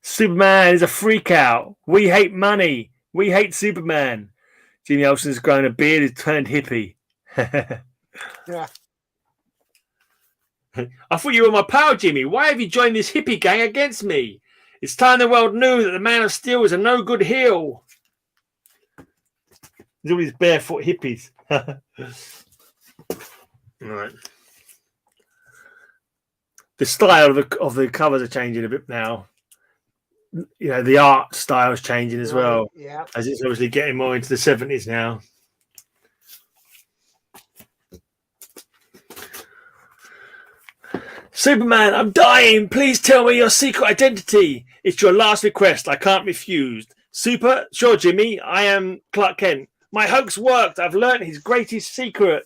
Superman is a freak out. We hate money. We hate Superman. Jimmy Olsen's grown a beard, has turned hippie. Yeah. I thought you were my pal, Jimmy. Why have you joined this hippie gang against me? It's time the world knew that the Man of Steel is a no good heel. There's all these barefoot hippies. Right. The style of the covers are changing a bit now. You know, the art style is changing as well. Yeah. As it's obviously getting more into the 70s now. Superman, I'm dying. Please tell me your secret identity. It's your last request. I can't refuse. Super, sure, Jimmy. I am Clark Kent. My hoax worked. I've learned his greatest secret.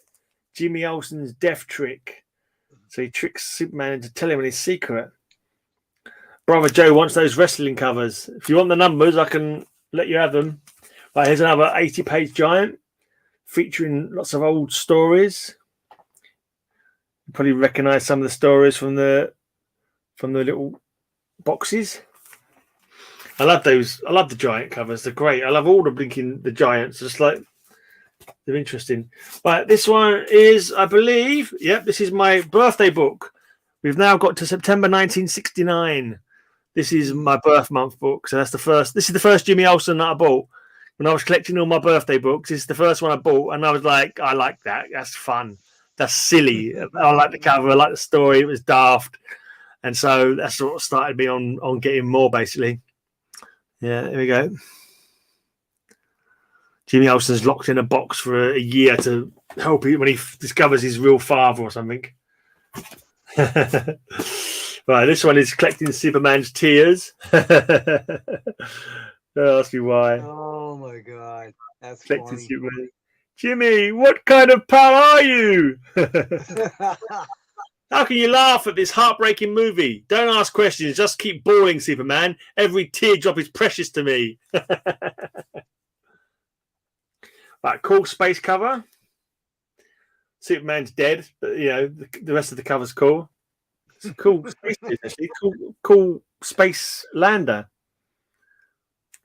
Jimmy Olsen's death trick. So he tricks Superman into telling him his secret. Brother Joe wants those wrestling covers. If you want the numbers, I can let you have them. Right, here's another 80-page giant featuring lots of old stories. You probably recognise some of the stories from the little boxes. I love those. I love the giant covers. They're great. I love all the giants. Just like they're interesting. Right, this one is, I believe, yep, this is my birthday book. We've now got to September 1969. This is my birth month book. So that's the first. This is the first Jimmy Olsen that I bought when I was collecting all my birthday books. This is the first one I bought, and I was like, I like that. That's fun. That's silly. I like the cover. I like the story. It was daft, and so that sort of started me on getting more. Basically, yeah. There we go. Jimmy Olsen's locked in a box for a year to help him when he discovers his real father or something. Right, this one is collecting Superman's tears. Don't ask me why. Oh my God, that's Collecting funny. Superman. Jimmy, what kind of pal are you? How can you laugh at this heartbreaking movie? Don't ask questions, just keep bawling, Superman. Every teardrop is precious to me. Right, cool space cover. Superman's dead, but you know the rest of the cover's cool. It's a cool space, actually. Cool space lander.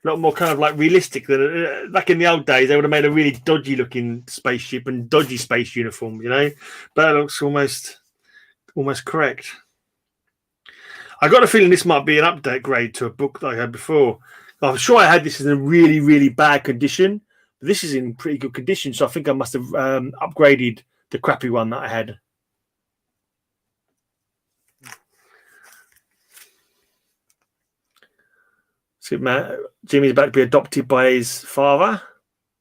A lot more kind of like realistic than back in the old days. They would have made a really dodgy looking spaceship and dodgy space uniform, you know. But it looks almost correct. I got a feeling this might be an update grade to a book that I had before. I'm sure I had this in a really, really bad condition. But this is in pretty good condition, so I think I must have upgraded the crappy one that I had. Superman, Jimmy's about to be adopted by his father.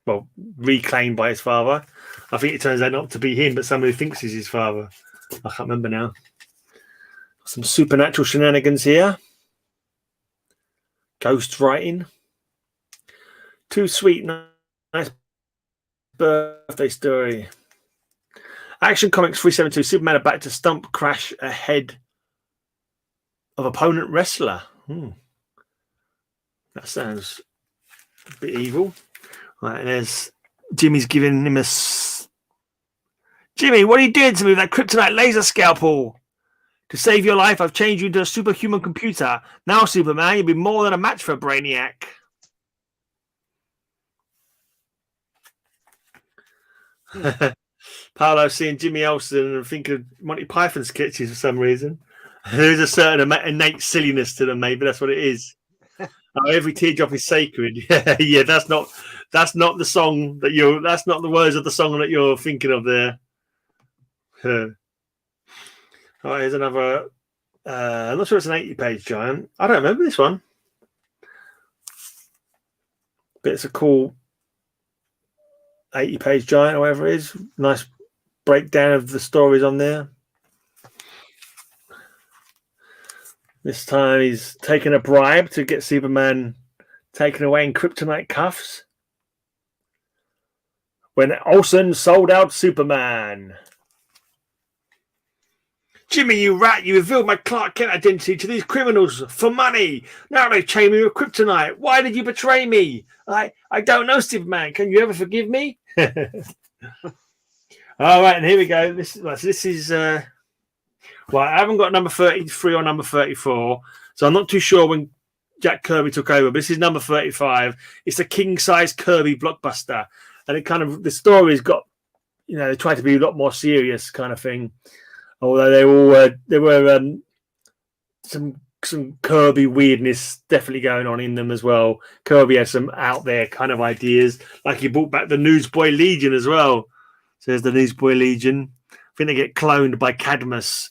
Well, reclaimed by his father. I think it turns out not to be him, but somebody thinks he's his father. I can't remember now. Some supernatural shenanigans here. Ghost writing. Too sweet, nice birthday story. Action Comics 372. Superman about to stump crash ahead of opponent wrestler. That sounds a bit evil. Right, and there's Jimmy's giving him a... Jimmy, what are you doing to me with that kryptonite laser scalpel? To save your life, I've changed you into a superhuman computer. Now, Superman, you'll be more than a match for a Brainiac. Paolo's seeing Jimmy Olsen and think of Monty Python sketches for some reason. There's a certain innate silliness to them, maybe that's what it is. Oh, every teardrop is sacred. Yeah, that's not the song that that's not the words of the song that you're thinking of there. All right, here's another. I'm not sure it's an 80-page giant. I don't remember this one, but it's a cool 80-page giant or whatever it is. Nice breakdown of the stories on there. This time he's taken a bribe to get Superman taken away in kryptonite cuffs. When Olsen sold out Superman. Jimmy, you rat, you revealed my Clark Kent identity to these criminals for money. Now they've chained me with kryptonite. Why did you betray me? I don't know, Superman. Can you ever forgive me? All right, and here we go. This is well, I haven't got number 33 or number 34, so I'm not too sure when Jack Kirby took over, but this is number 35. It's a king-size Kirby blockbuster, and it kind of, the story's got, you know, they try to be a lot more serious kind of thing. Although there were some Kirby weirdness definitely going on in them as well. Kirby has some out there kind of ideas, like he brought back the Newsboy Legion as well. So there's the Newsboy Legion. I think they get cloned by Cadmus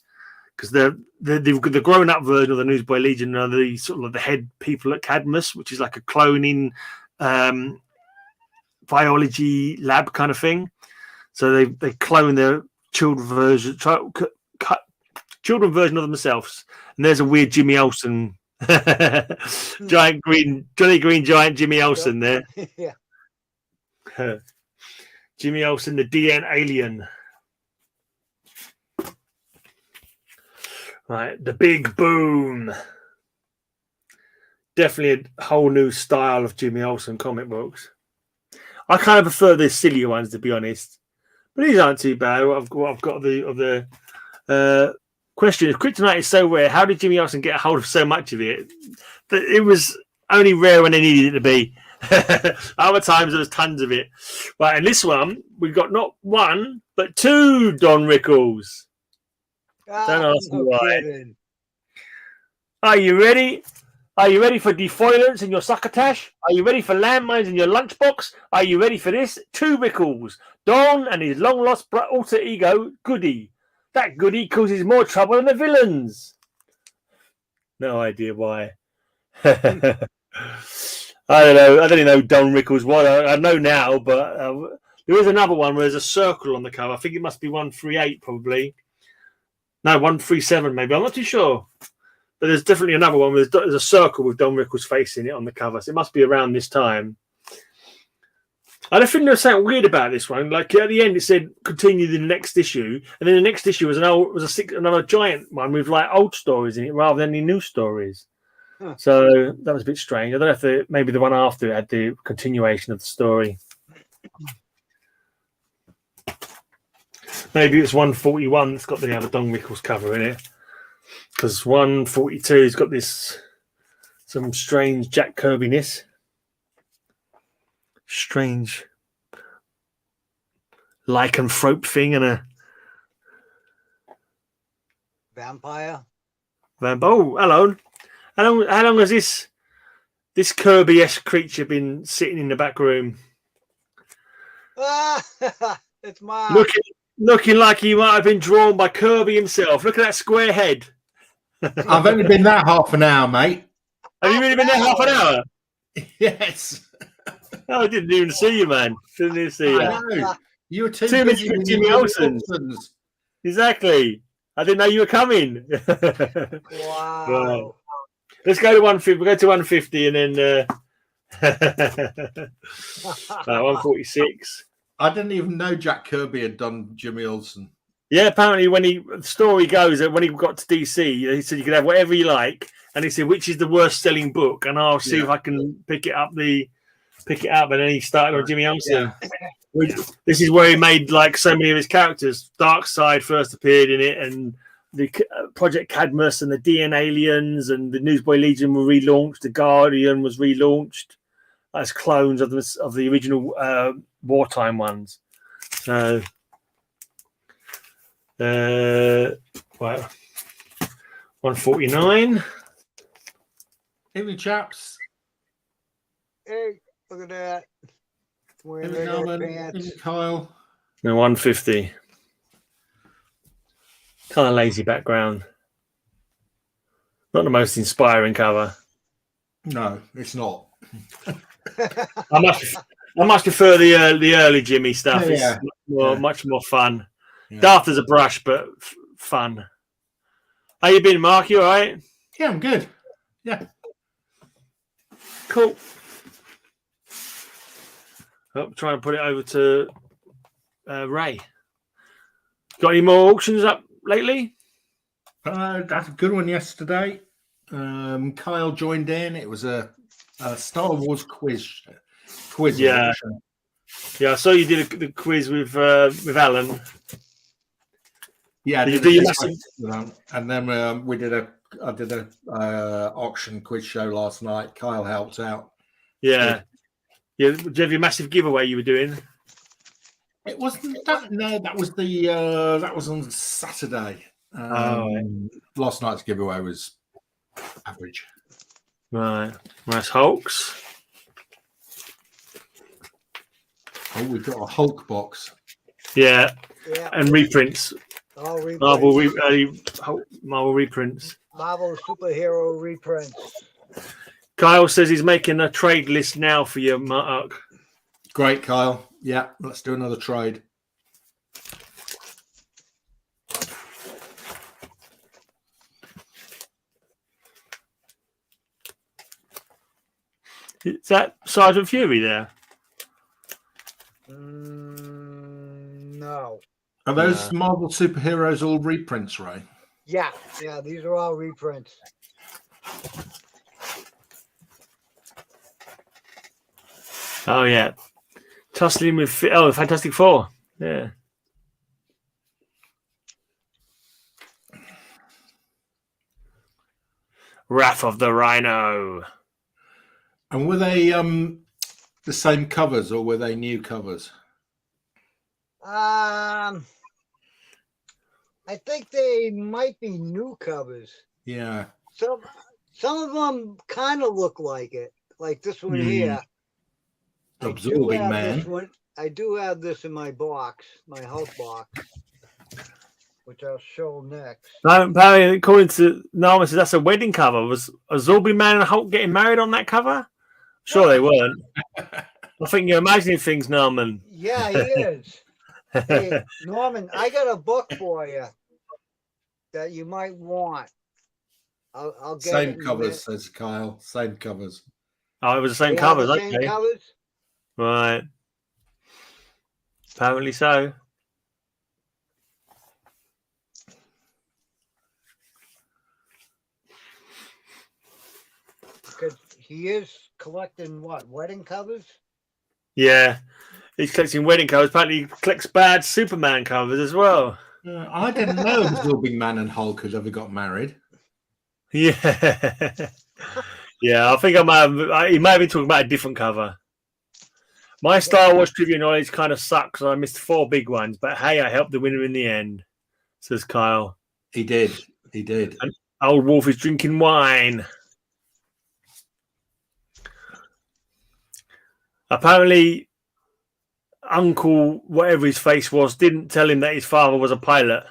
because the grown-up version of the Newsboy Legion are the sort of the head people at Cadmus, which is like a cloning biology lab kind of thing. So they clone their children version of themselves, and there's a weird Jimmy Olsen, Johnny Green giant Jimmy Olsen there. Yeah. Jimmy Olsen, the DN alien. Right, the big boom. Definitely a whole new style of Jimmy Olsen comic books. I kind of prefer the sillier ones, to be honest. But these aren't too bad. I've got the question: if kryptonite is so rare, how did Jimmy Olsen get a hold of so much of it? It was only rare when they needed it to be. Other times there was tons of it. Right, and this one we've got not one but two Don Rickles. Don't ask me why. Kidding. Are you ready? Are you ready for defoilants in your succotash? Are you ready for landmines in your lunchbox? Are you ready for this? Two Rickles. Don and his long-lost alter ego, Goody. That Goody causes more trouble than the villains. No idea why. I don't know. I don't even know Don Rickles was. I know now, but there is another one where there's a circle on the cover. I think it must be 138 probably. No, 137 maybe. I'm not too sure. But there's definitely another one where there's a circle with Don Rickles' face in it on the cover. So it must be around this time. I don't think there's something weird about this one. Like at the end, it said continue the next issue, and then the next issue was another giant one with like old stories in it rather than any new stories. Huh. So that was a bit strange. I don't know if maybe the one after it had the continuation of the story. Maybe it's 141 that's got the other Don Rickles cover in it. Because 142 has got some strange Jack Kirby-ness. Strange lycanthrope thing and a vampire. Oh, hello. How long has this Kirby-esque creature been sitting in the back room? It's mine. Looking like he might have been drawn by Kirby himself. Look at that square head. I've only been there half an hour, mate. Have you really been there half an hour? Yes. Oh, I didn't even see you, man. Didn't even see you. I know. You were too busy with Jimmy Olsen. Exactly. I didn't know you were coming. Wow. Right. Let's go to 150. We'll go to 150 and then 146. I didn't even know Jack Kirby had done Jimmy Olsen. Yeah, apparently the story goes that when he got to DC, he said you could have whatever you like, and he said which is the worst selling book, and I'll see if I can pick it up. And then he started on Jimmy Olsen. Yeah. This is where he made like so many of his characters. Darkseid first appeared in it, and the Project Cadmus and the DN Aliens and the Newsboy Legion were relaunched. The Guardian was relaunched as clones of the original wartime ones. So. Well, 149. Evening, chaps. Hey, look at that. Evening, Kyle. No, 150. Kind of lazy background. Not the most inspiring cover. No, it's not. I much prefer the early Jimmy stuff. Yeah. It's much more fun. Yeah. Daft as a brush, but fun. How you been, Mark? You all right? Yeah, I'm good. Yeah. Cool. I'll try and put it over to Ray. Got any more auctions up lately? That's a good one yesterday. Kyle joined in. It was a Star Wars quiz. Yeah. Auction. Yeah, I saw you did the quiz with Alan. Yeah, Did you do your massive? And then I did a auction quiz show last night. Kyle helped out. Yeah. Yeah. Did you have your massive giveaway you were doing? It wasn't that. No, that was that was on Saturday. Last night's giveaway was average. Right. Nice Hulks. Oh, we've got a Hulk box. Yeah. Yeah. And reprints. All reprints. Marvel reprints. Marvel superhero reprints. Kyle says he's making a trade list now for you, Mark. Great, Kyle. Yeah, let's do another trade. Is that Sergeant Fury there? No. Are those Marvel superheroes all reprints, Ray? Yeah, these are all reprints. Oh, yeah. Tussling with... Fantastic Four. Yeah. Wrath of the Rhino. And were they the same covers or were they new covers? I think they might be new covers. Yeah. Some of them kind of look like it, like this one here. Absorbing Man. I do have this in my box, my Hulk box, which I'll show next. Apparently, according to Norman, says that's a wedding cover. Was Absorbing Man and Hulk getting married on that cover? Sure, they weren't. I think you're imagining things, Norman. Yeah, he is. Hey, Norman, I got a book for you that you might want. I'll get Same covers, says Kyle. Same covers. Oh, it was the same covers. The okay. same covers? Right. Apparently so. Because he is collecting what? Wedding covers? Yeah. He's collecting wedding covers. Apparently he collects bad Superman covers as well. I didn't know Absorbing Man and Hulk had ever got married. Yeah. Yeah, I think he might have been talking about a different cover. My Star Wars trivia knowledge kind of sucks. I missed 4 big ones, but hey, I helped the winner in the end, says Kyle. He did. He did. And Old Wolf is drinking wine. Apparently, Uncle, whatever his face was, didn't tell him that his father was a pilot.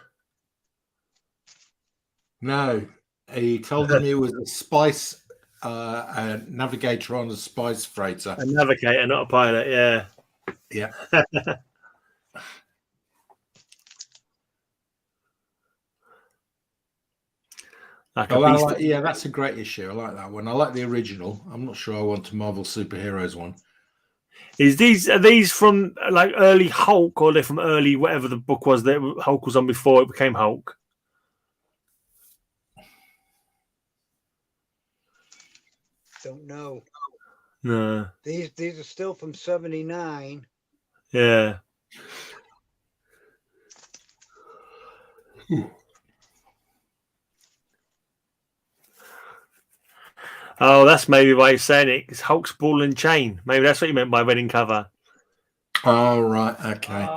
No, he told him he was a spice a navigator on a spice freighter. A navigator, not a pilot, yeah. Yeah. Yeah, that's a great issue. I like that one. I like the original. I'm not sure I want a Marvel Superheroes one. Are these from like early Hulk, or are they from early whatever the book was that Hulk was on before it became Hulk? Don't know. No. These are still from 79. Yeah. Oh, that's maybe why he's saying it. It's Hulk's ball and chain. Maybe that's what you meant by wedding cover. Oh, right. Okay.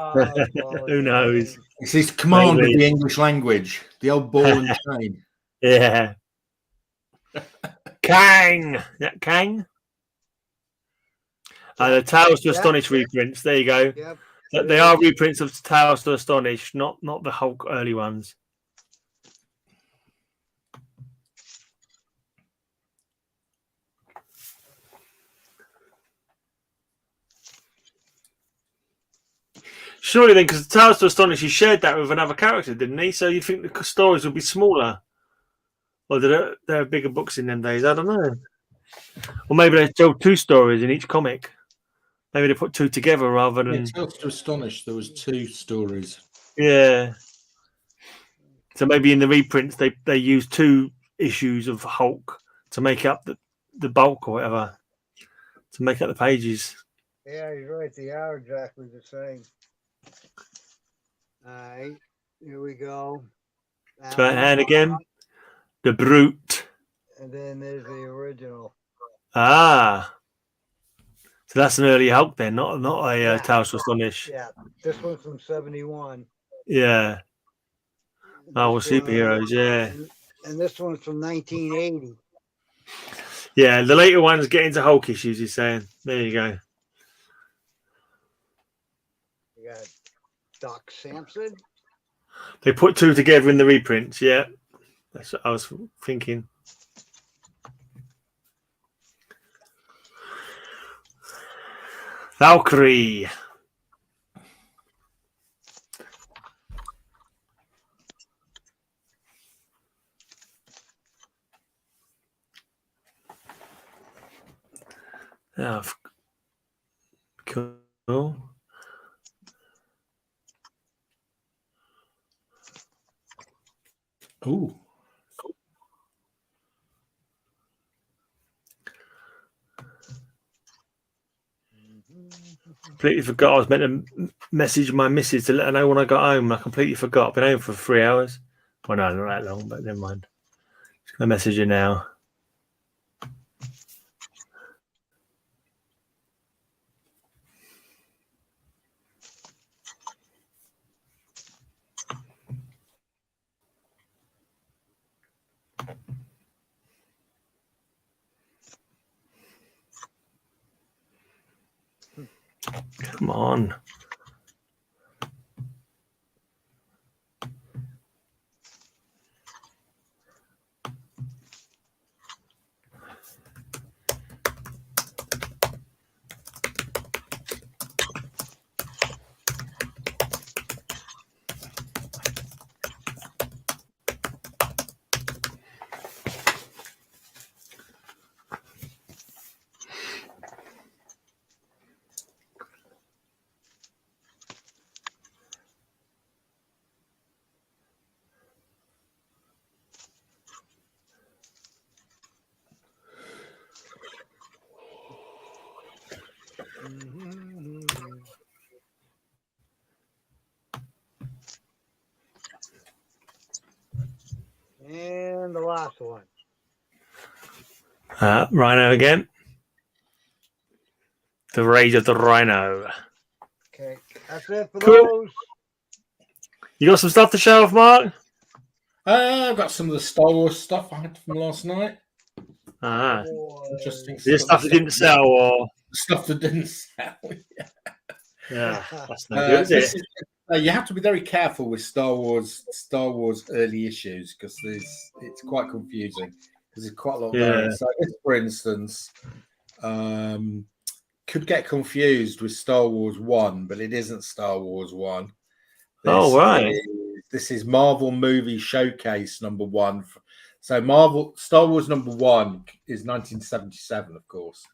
Who knows? It's his command of the English language. The old ball and chain. Yeah. Kang. Is that Kang? The Tales to Astonish reprints. There you go. Yep. They are reprints of Tales to Astonish, not the Hulk early ones. Surely then, because Tales to Astonish, he shared that with another character, didn't he? So you'd think the stories would be smaller. Or there are bigger books in them days. I don't know. Or maybe they told 2 stories in each comic. Maybe they put 2 together rather than... Tales to Astonish, there was 2 stories. Yeah. So maybe in the reprints, they use 2 issues of Hulk to make up the bulk or whatever. To make up the pages. Yeah, you're right. They are exactly the same. All right, here we go. And again, the Brute. And then there's the original. Ah. So that's an early Hulk then, not a Yeah. Tales to Astonish. Yeah, this one's from 71. Yeah. Oh, This superheroes, yeah. And this one's from 1980. Yeah, the later ones get into Hulk issues, he's saying. There you go. You got Doc Samson. They put 2 together in the reprints, yeah. That's what I was thinking. Valkyrie. Oh, cool. Ooh. Completely forgot I was meant to message my missus to let her know when I got home. I completely forgot. I've been home for 3 hours. Well, no, not that long, but never mind. Just going to message her now. Come on. And the last one. Rhino again. The Rage of the Rhino. Okay, that's it for Cool. those. You got some stuff to show off, Mark? I've got some of the Star Wars stuff I had from last night. Ah, Interesting this stuff that didn't sell, or stuff that didn't sell. yeah, that's no good, is it? You have to be very careful with Star Wars early issues because it's quite confusing because there's quite a lot of variants. So this, for instance, could get confused with Star Wars 1, but it isn't Star Wars 1. This is Marvel Movie Showcase number 1. So Star Wars number 1 is 1977, of course.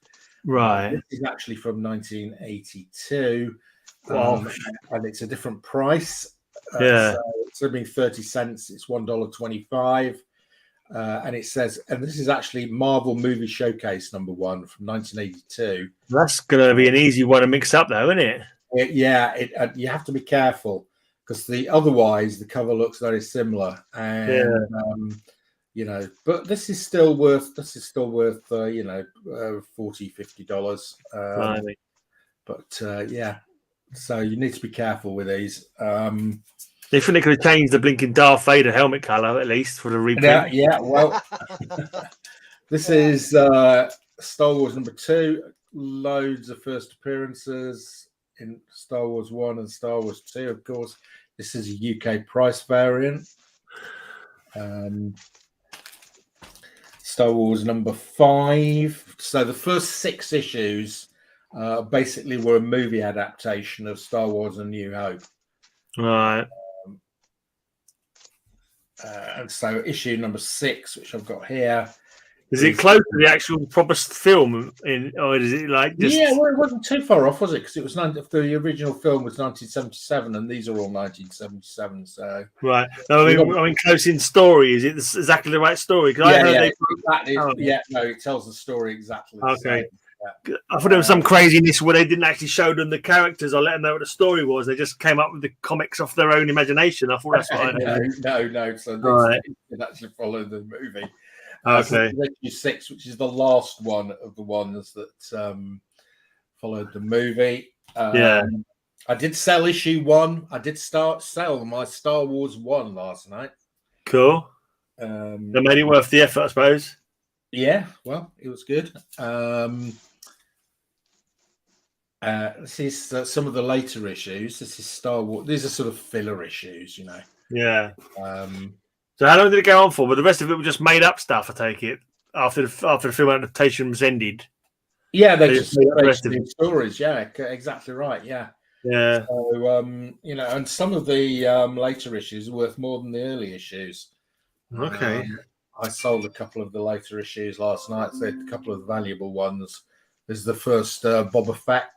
Right. This is actually from 1982. Wow. And it's a different price. Yeah. So it's only 30 cents. It's $1.25. And it says, and this is actually Marvel Movie Showcase number 1 from 1982. That's going to be an easy one to mix up, though, isn't it? You have to be careful because otherwise the cover looks very similar. And but this is still worth $40-$50. So you need to be careful with these. They think they could have changed the blinking Darth Vader helmet color at least for the reprint. Well, this is Star Wars number 2. Loads of first appearances in Star Wars 1 and Star Wars 2, of course. This is a UK price variant. Star Wars number 5. So the first 6 issues basically were a movie adaptation of Star Wars: A New Hope. Right. And so issue number 6, which I've got here. Is it close to the actual proper film, or is it like just? Yeah, well, it wasn't too far off, was it? Because it was the original film was 1977, and these are all 1977. So Right. No, I mean, close in story. Is it exactly the right story? Because I heard no, it tells the story exactly. Okay. Yeah. I thought there was some craziness where they didn't actually show them the characters or let them know what the story was. They just came up with the comics off their own imagination. I thought that's what I heard. No. So it actually followed the movie. Okay. So issue 6, which is the last one of the ones that followed the movie. I did sell issue 1. I did sell my Star Wars 1 last night. Cool. That made it worth the effort, I suppose. Yeah, well, it was good. This is some of the later issues. This is Star Wars. These are sort of filler issues, you know. Yeah. So how long did it go on for? But the rest of it was just made up stuff, I take it, after the film adaptation was ended. Yeah, they just made new stories. Yeah, exactly right. Yeah. Yeah. So, and some of the later issues are worth more than the early issues. Okay. I sold a couple of the later issues last night. So a couple of the valuable ones. There's the first Boba Fett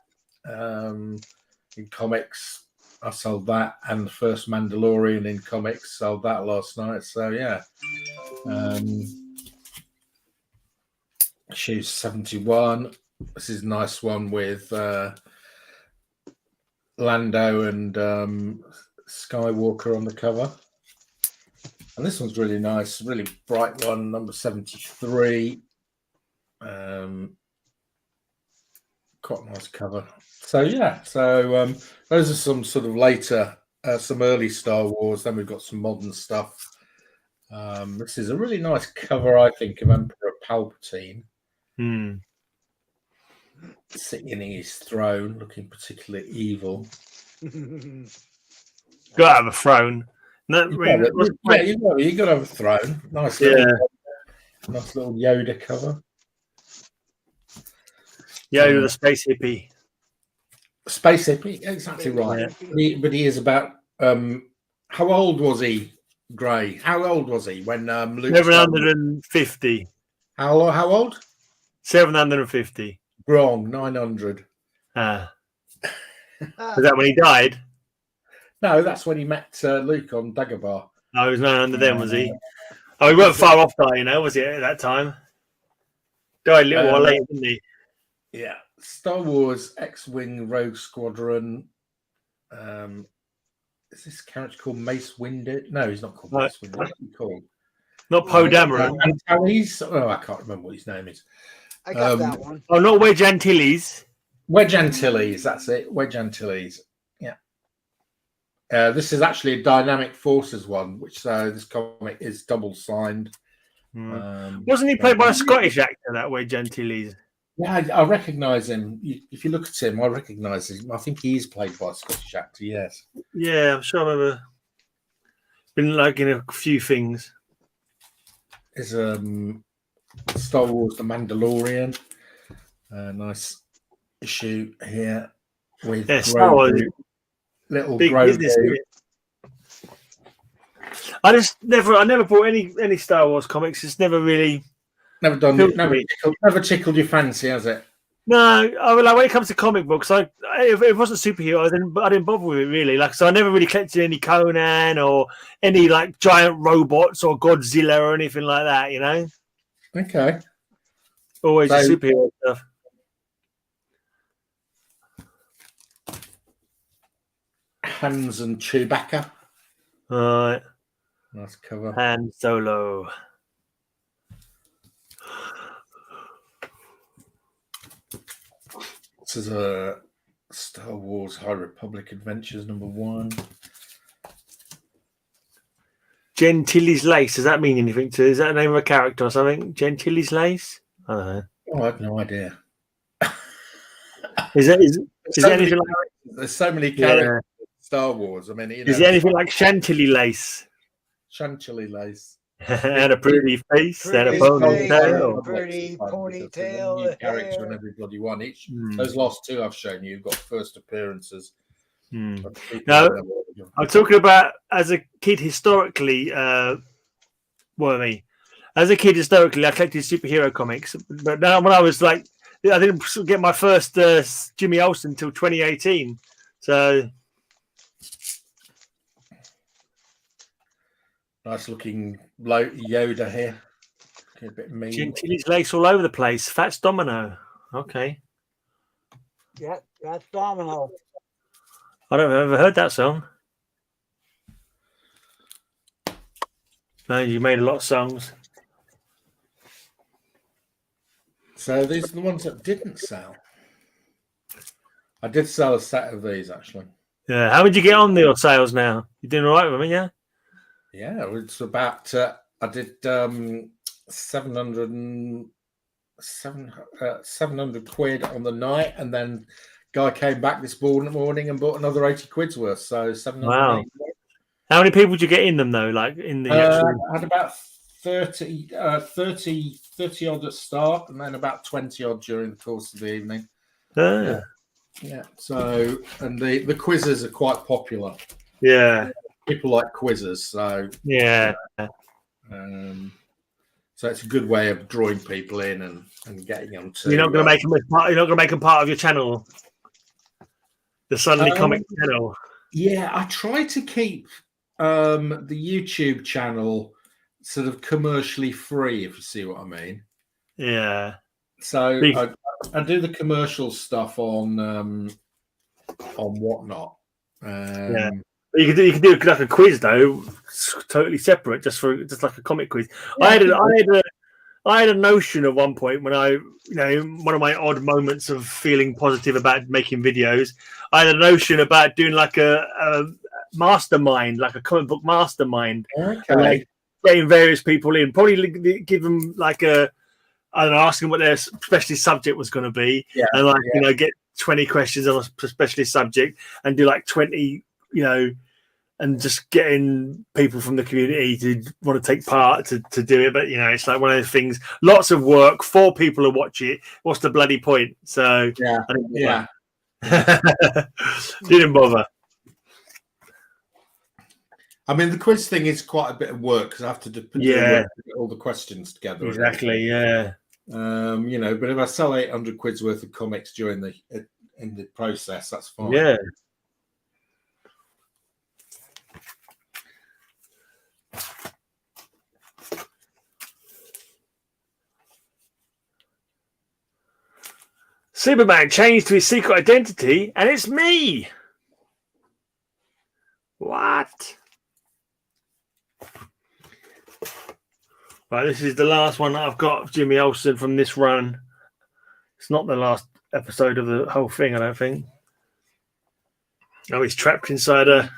in comics. I sold that, and the first Mandalorian in comics, sold that last night. So yeah, issue 71. This is a nice one with Lando and Skywalker on the cover, and this one's really nice, really bright one, number 73. Quite a nice cover. So yeah, those are some sort of later, some early Star Wars. Then we've got some modern stuff. This is a really nice cover, I think, of Emperor Palpatine sitting in his throne, looking particularly evil. Got to have a throne. No, you got to have a throne. Nice, nice little Yoda cover. Yoda, the space hippie. Space hippie, exactly right. Yeah. But he is about how old was he, Gray? How old was he when Luke 750. How old? 750. Wrong, 900. Was that when he died? No, that's when he met Luke on Dagobah. Oh, he was 900 then, was he? Oh, he weren't far off dying, was he, at that time? Died a little while later, didn't he? Yeah. Star Wars X-Wing Rogue Squadron. Is this character called Mace Windu? No, he's not called Mace Windu. What's he called? Not Poe Dameron. I can't remember what his name is. I got that one. Oh, not Wedge Antilles. Wedge Antilles, that's it. Wedge Antilles. Yeah. This is actually a Dynamic Forces one, which this comic is double signed. Wasn't he played by a Scottish actor, that Wedge Antilles? Yeah, I recognise him. If you look at him, I recognise him. I think he is played by a Scottish actor, yes. Yeah, I'm sure I remember. Been like in a few things. There's Star Wars The Mandalorian. Nice issue here with Star Wars. Little big business. I never bought any Star Wars comics. It's never really never tickled your fancy, has it? No, like when it comes to comic books, if it wasn't superhero, then I didn't bother with it really. Like, so I never really collected any Conan or any like giant robots or Godzilla or anything like that. You know? Okay. Always superhero stuff. Hans and Chewbacca. All right. Nice cover. Han Solo. This is a Star Wars High Republic Adventures #1. Gentili's Lace. Does that mean anything to you? Is that the name of a character or something? Gentili's Lace? I don't know. Oh, I have no idea. Is it anything like... There's so many characters in Star Wars. I mean, is it anything like Chantilly Lace? Chantilly Lace. And a pretty face and a Pretty ponytail. pretty ponytail New character hair. and everybody one each. Hmm. Those last two I've shown you have got first appearances. Hmm. of people Now, that have- I'm talking about as a kid historically. As a kid historically, I collected superhero comics, but now when I was like, I didn't get my first Jimmy Olsen until 2018. So nice looking Yoda here. A bit mean. Gentili's lace all over the place. Fats Domino. Okay, Yeah, that's Domino. I don't know if I've ever heard that song. No, you made a lot of songs. So these are the ones that didn't sell. I did sell a set of these actually. Yeah, how would you get on your sales now? You doing all right with them, yeah? Yeah, it's about I did 700 quid on the night, and then guy came back this morning and bought another 80 quid's worth. So 700. Wow. How many people did you get in them though? Like in the actual... I had about 30 odd at start, and then about 20 odd during the course of the evening. Yeah. So, and the quizzes are quite popular. Yeah. People like quizzes, so Yeah. so it's a good way of drawing people in and getting them to. You're not going to make them. You're not going to make them part of your channel. The Suddenly Comic channel. Yeah, I try to keep the YouTube channel sort of commercially free, if you see what I mean. Yeah. So I do the commercial stuff on Whatnot. Yeah. You can do like a quiz though, it's totally separate, just like a comic quiz. Yeah. I had a notion at one point when one of my odd moments of feeling positive about making videos. I had a notion about doing like a mastermind, like a comic book mastermind, and like getting various people in, probably give them like I don't know, ask them what their specialist subject was going to be, and get 20 questions on a specialist subject, and do like 20, and just getting people from the community to want to take part to do it. But it's like one of those things. Lots of work. 4 people to watch it. What's the bloody point? So yeah. Didn't bother. I mean, the quiz thing is quite a bit of work because I have to put all the questions together. Exactly. Yeah. But if I sell 800 quid's worth of comics in the process, that's fine. Yeah. Superman changed to his secret identity, and it's me. What? Right, this is the last one that I've got of Jimmy Olsen from this run. It's not the last episode of the whole thing, I don't think. Oh, he's trapped inside a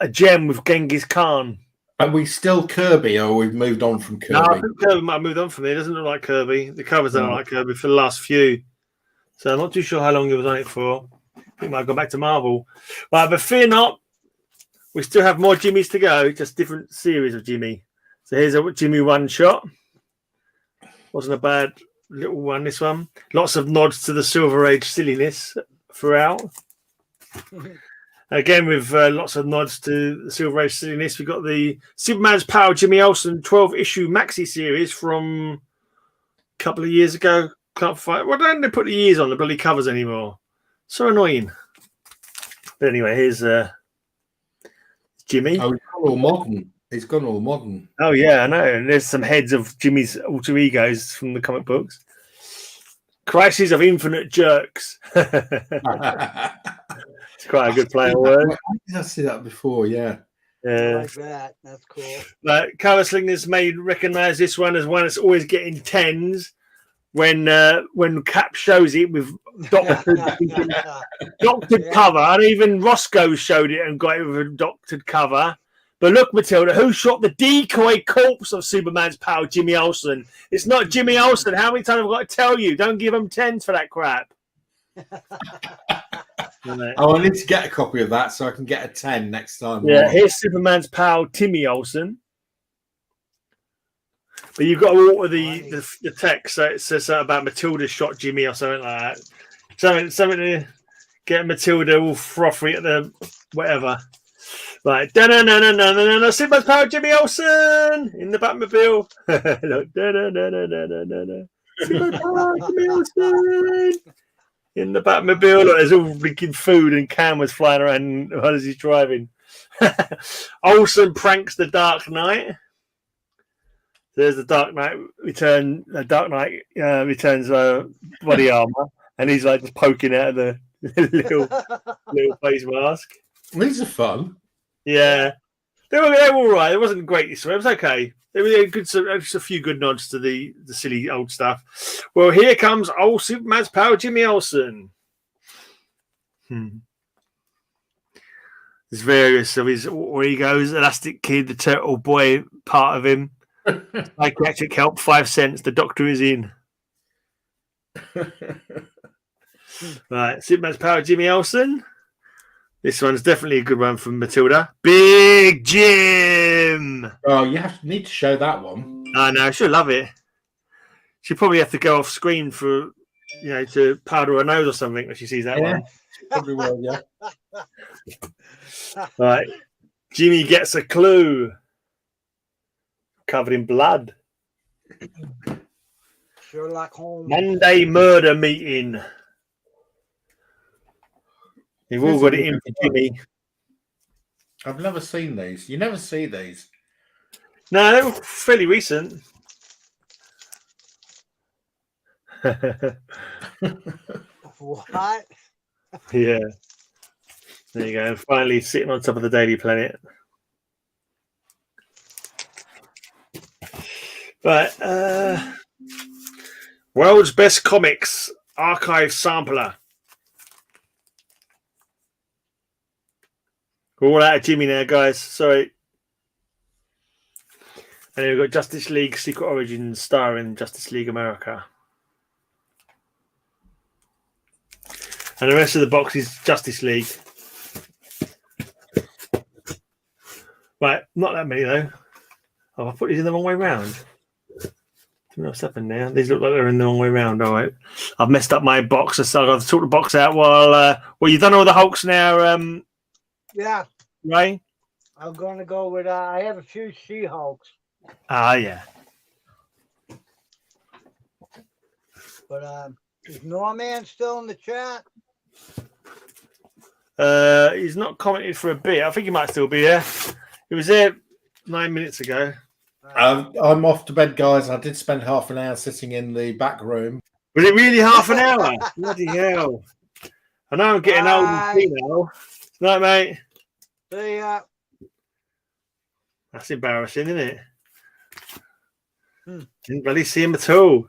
gem with Genghis Khan. Are we still Kirby, or we've moved on from Kirby? No, I think Kirby might have moved on from there. It doesn't look like Kirby. The covers don't look like Kirby for the last few. So I'm not too sure how long he was on it for. I think he might have gone back to Marvel. Right, but fear not. We still have more Jimmys to go. Just different series of Jimmy. So here's a Jimmy one shot. Wasn't a bad little one, this one. Lots of nods to the Silver Age silliness throughout. Again, with lots of nods to the Silver Age silliness, we've got the Superman's Power Jimmy Olsen 12-issue maxi series from a couple of years ago. Can't find. Why don't they put the years on the bloody covers anymore? So annoying. But anyway, here's Jimmy. Oh, he's gone all modern. He's gone all modern. Oh yeah, I know. And there's some heads of Jimmy's alter egos from the comic books. Crisis of Infinite Jerks. It's quite a good play on words. Did I see that before? Yeah. I like that. That's cool. Color Slingers may recognize this one as one that's always getting 10s when Cap shows it with doctored cover, and even Roscoe showed it and got it with a doctored cover. But look, Matilda, who shot the decoy corpse of Superman's Power? Jimmy Olsen. It's not Jimmy Olsen. How many times have I got to tell you? Don't give him 10s for that crap. Oh, I need to get a copy of that so I can get a 10 next time. Yeah, here's Superman's Power, Timmy Olsen. But you've got to alter the text. So it says about Matilda shot Jimmy or something like that. Something to get Matilda all frothy at the whatever. Like, da-na-na-na-na-na-na, Sigma's Power Jimmy Olsen in the Batmobile. Look, da-na-na-na-na-na-na. Sigma's Power Jimmy Olsen in the Batmobile. Look, there's all blinking food and cameras flying around while he's driving. Olsen pranks the Dark Knight. There's the Dark Knight return. The Dark Knight returns body armor, and he's like just poking out of the little face mask. These are fun. Yeah, they were all right. It wasn't great this way. It was okay. There were just a few good nods to the silly old stuff. Well, here comes old Superman's Power, Jimmy Olsen. There's various of his where he goes. Elastic Kid, the Turtle Boy part of him. Psychiatric help, 5 cents. The doctor is in. Right, Superman's Power, Jimmy Olsen. This one's definitely a good one from Matilda. Big Jim. Oh, need to show that one. I know, she'll love it. She'll probably have to go off screen for, to powder her nose or something when she sees that one. She probably will, yeah. Right, Jimmy gets a clue. Covered in blood. Sherlock Holmes. Monday murder meeting. They've all got it in for Jimmy. I've never seen these. You never see these. No, they were fairly recent. What? Yeah. There you go. Finally sitting on top of the Daily Planet. Right. World's Best Comics Archive Sampler. We're all out of Jimmy now, guys. Sorry. And then we've got Justice League Secret Origins starring Justice League America. And the rest of the box is Justice League. Right, not that many though. Oh, I put these in the wrong way round. I don't know what's happened now. These look like they're in the wrong way round. All right. I've messed up my box. So I've sorted the box out while you've done all the Hulks now. Yeah. Ray? I'm going to go with, I have a few She-Hulks. Ah, yeah. But is Norman still in the chat? He's not commented for a bit. I think he might still be there. He was there 9 minutes ago. I'm off to bed, guys. I did spend half an hour sitting in the back room. Was it really half an hour? Bloody hell. I know I'm getting old and female. Night, mate. See ya. That's embarrassing, isn't it? Didn't really see him at all.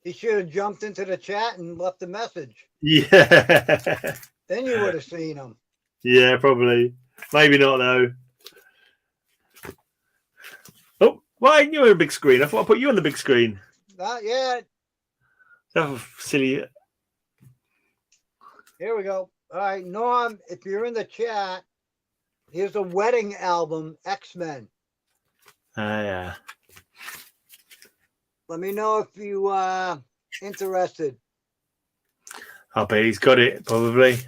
He should have jumped into the chat and left a message. Yeah. Then you would have seen him. Yeah, probably. Maybe not, though. Oh, why aren't you on the big screen? I thought I put you on the big screen. Not yet. Oh, silly. Here we go. All right, Norm, if you're in the chat, here's a wedding album, X-Men. Yeah. Let me know if you interested. I bet he's got it, probably.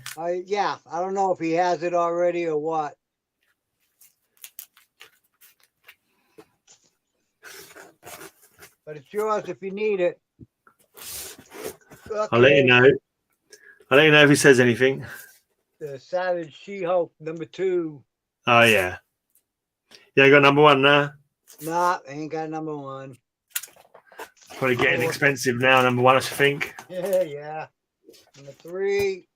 Yeah, I don't know if he has it already or what. But it's yours if you need it. Okay. I'll let you know. I'll let you know if he says anything. The Savage She-Hulk #2. Oh, yeah. Yeah, I got #1 now. Nah, ain't got #1. Probably getting expensive now, #1, I should think. Yeah. #3.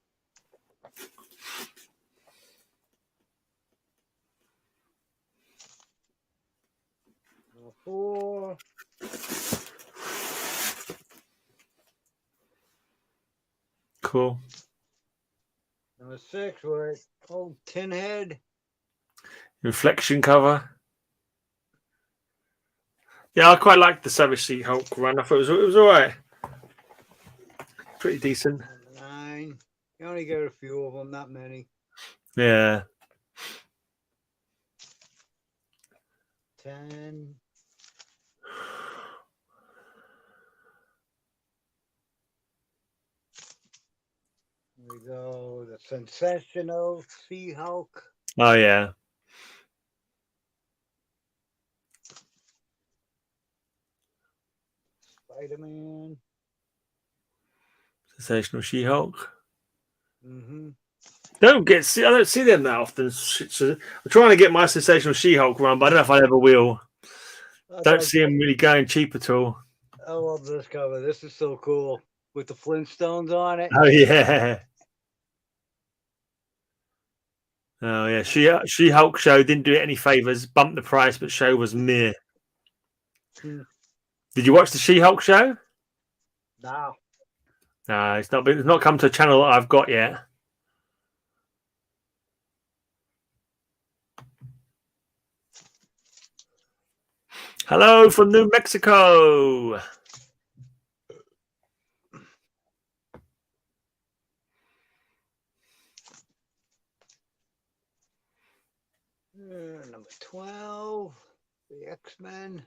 #4. Cool. #6, where it's old tin head. Reflection cover. Yeah, I quite liked the Savage She-Hulk run. I thought it was all right. Pretty decent. 9. You only get a few of them, not many. Yeah. 10. Here we go. The sensational She-Hulk. Oh yeah. Spider-Man. Sensational She-Hulk. Mm-hmm. I don't see them that often. So I'm trying to get my Sensational She-Hulk run, but I don't know if I ever will. Don't see him really going cheap at all. I love this cover. This is so cool. With the Flintstones on it. Oh yeah. Oh yeah. She-Hulk show didn't do it any favors. Bumped the price, but show was meh. Did you watch the She-Hulk show? No. No, it's not come to a channel that I've got yet. Hello from New Mexico. Number 12. The X-Men.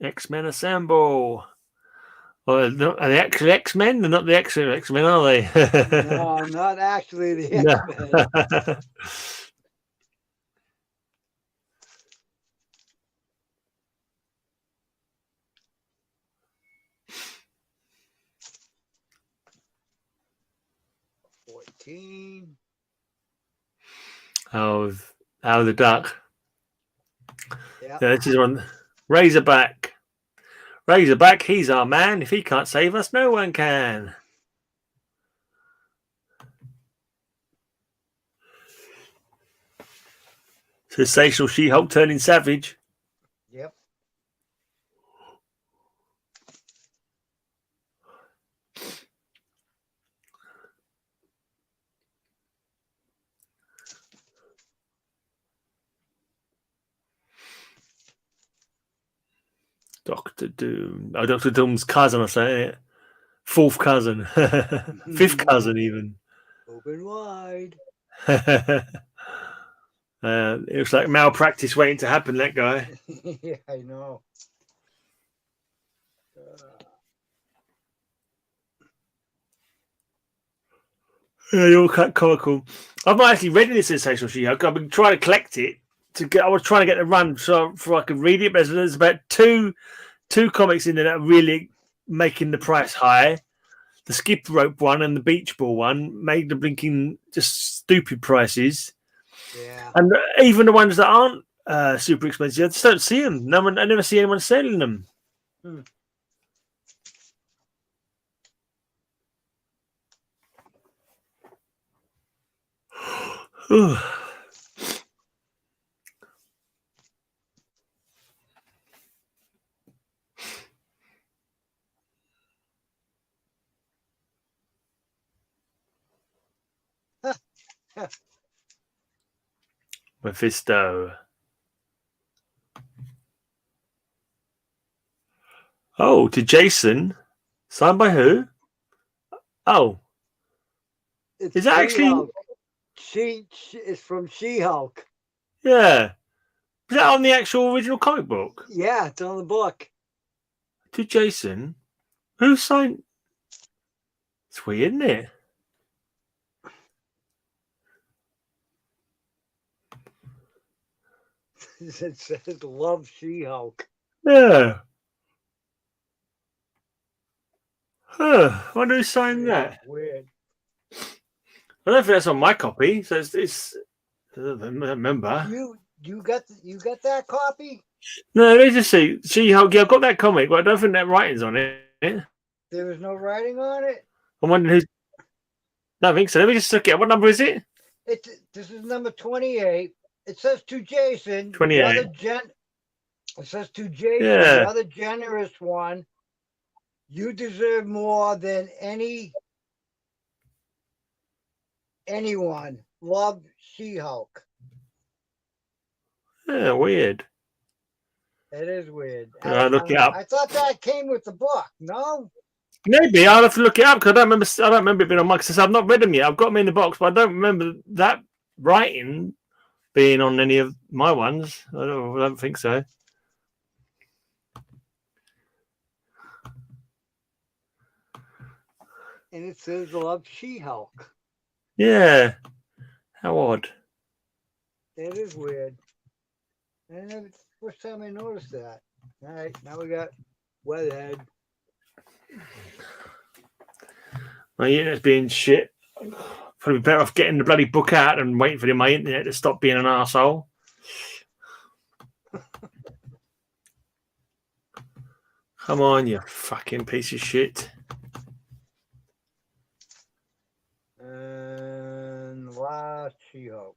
X-Men Assemble. Well, are they actually X-Men? They're not the X-Men, are they? No, not actually the X-Men. Oh, the duck. Yep. Yeah, this is one. Razorback. Razorback, he's our man. If he can't save us, no one can. Sensational She-Hulk turning savage. Yep. Doctor Doom. Oh, Doctor Doom's cousin, I say it. Fourth cousin. Fifth cousin, even. Open wide. It was like malpractice waiting to happen, that guy. Yeah, I know. Yeah, you're quite comical. I've not actually read any Sensational She-Hulk. I've been trying to collect it. I was trying to get the run so I could read it, but there's about two comics in there that are really making the price high. The skip rope one and the beach ball one made the blinking just stupid prices. Yeah. And even the ones that aren't super expensive, I just don't see them. I never see anyone selling them. Mephisto. Oh, to Jason. Signed by who? Oh. It's Is that actually... It's from She-Hulk. Yeah. Is that on the actual original comic book? Yeah, it's on the book. To Jason? Who signed... It's weird, isn't it? It says love She-Hulk. Yeah. Huh. I wonder who signed that. Weird. I don't think that's on my copy. So it's I don't remember. You got that copy? No, let me just see. She-Hulk. Yeah, I've got that comic, but I don't think that writing's on it. There was no writing on it? I'm wondering who's... No, I think so. Let me just look it up. What number is it? This is number 28. It says to Jason. 28. It says to Jason, Yeah. the other generous one. You deserve more than anyone. Love She-Hulk. Yeah, weird. It is weird. Look it up. I thought that came with the book. No. Maybe I'll have to look it up because I don't remember it being on my. Because I've not read them yet. I've got them in the box, but I don't remember that writing being on any of my ones. I don't think so. And it says Love She-Hulk. Yeah. How odd. That is weird. And it's the first time I noticed that. All right, now we got Weatherhead. My internet's being shit. Probably better off getting the bloody book out and waiting for my internet to stop being an arsehole. Come on, you fucking piece of shit. And Last She-Hulk.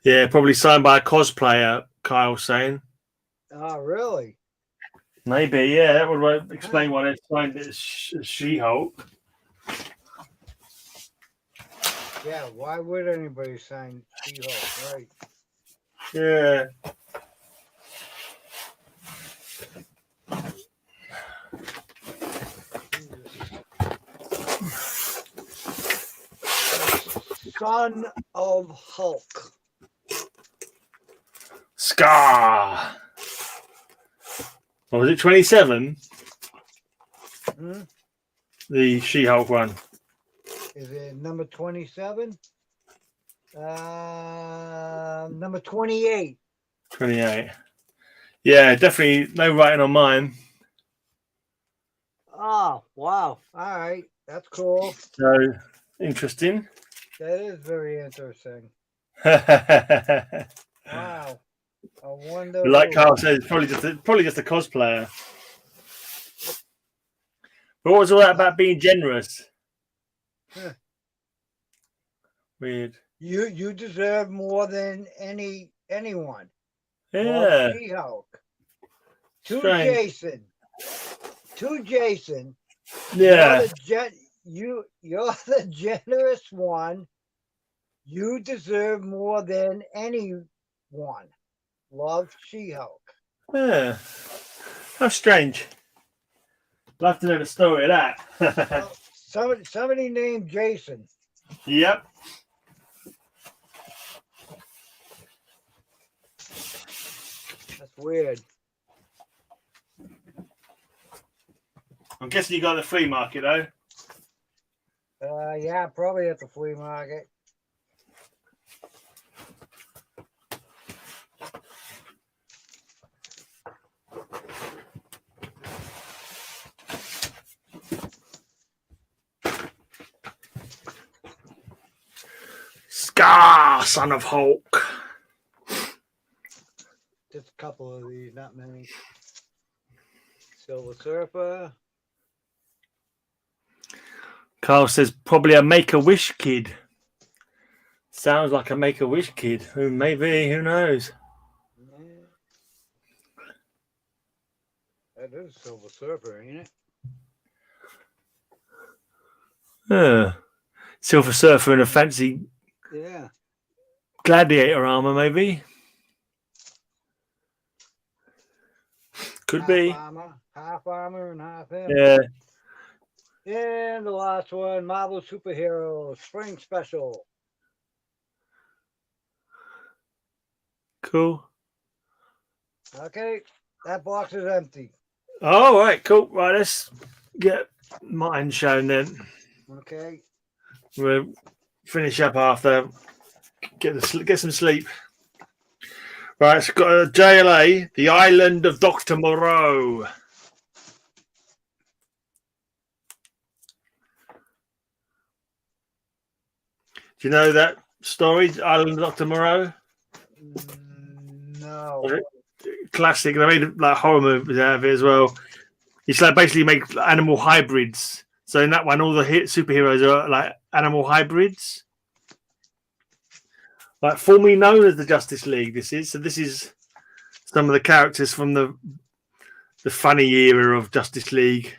Yeah, probably signed by a cosplayer, Kyle's saying. Oh, really? Maybe, yeah. That would explain why they signed it as She-Hulk. Yeah, why would anybody sign She-Hulk? Right. Yeah. Son of Hulk. Scar. What was it, 27? Hmm? The She-Hulk one. Is it number 27? Number 28. 28. Yeah, definitely no writing on mine. Oh, wow. All right. That's cool. So, interesting. That is very interesting. Like Wow. I wonder. who. Carl says, probably just a cosplayer. But what was all that about being generous? Huh. Weird. You deserve more than anyone. Yeah. Love She-Hulk. To Strange. Jason. To Jason. Yeah. You're the generous one. You deserve more than anyone. Love She-Hulk. Yeah. How strange. I'll have to know the story of that. Well, somebody named Jason. Yep. That's weird. I'm guessing you got the flea market, though. Yeah, probably at the flea market. Scar, son of Hulk. Just a couple of these, not many. Silver Surfer. Carl says probably a Make-A-Wish kid. Sounds like a Make-A-Wish kid. Maybe, who knows? Yeah. That is Silver Surfer, ain't it? Yeah. Silver Surfer in a fancy Yeah. gladiator armor, maybe. Could be. Half armor and half him. Yeah. And the last one, Marvel Superhero Spring Special. Cool. Okay, that box is empty. All right, cool. Right, let's get mine shown then. Okay. We'll finish up after. Get some sleep. Right, it's got a JLA, The Island of Dr. Moreau. Do you know that story, Island of Dr. Moreau? No. Classic. They made like horror movies out of it as well. It's like basically make animal hybrids. So in that one, all the superheroes are like animal hybrids. Like formerly known as the Justice League, this is. So this is some of the characters from the funny era of Justice League.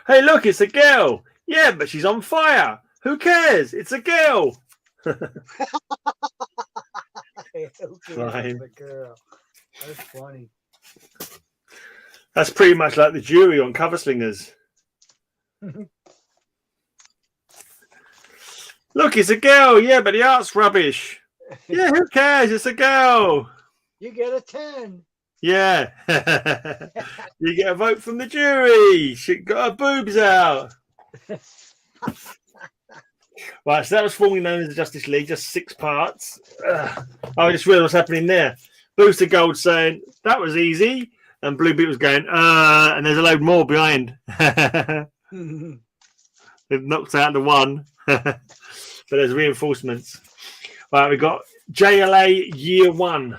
Hey, look, it's a girl. Yeah, but she's on fire. Who cares? It's a girl. Fine. The girl. That's funny. That's pretty much like the jury on Cover Slingers. Look, it's a girl. Yeah, but the art's rubbish. Yeah, who cares? It's a girl. You get a 10. Yeah. You get a vote from the jury. She got her boobs out. Right, so that was formerly known as the Justice League, just 6 parts. I just realised what's happening there. Booster Gold saying, that was easy. And Blue Beat was going, and there's a load more behind. They've knocked out the one. But there's reinforcements. Right, we got JLA Year 1.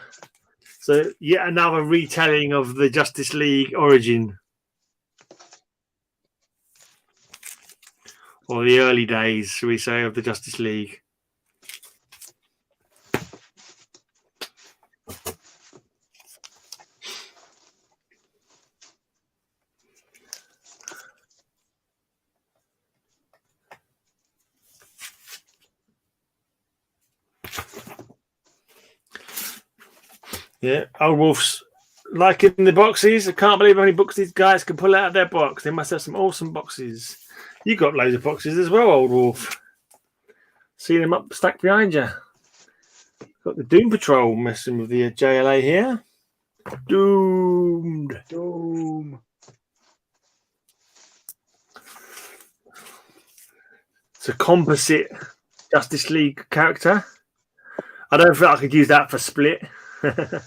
So yet another retelling of the Justice League origin. Or the early days, shall we say, of the Justice League. Yeah, Old Wolf's liking the boxes. I can't believe how many books these guys can pull out of their box. They must have some awesome boxes. You got loads of boxes as well, Old Wolf. See them up stacked behind you. Got the Doom Patrol messing with the JLA here. Doomed. Doom. It's a composite Justice League character. I don't think I could use that for Split. I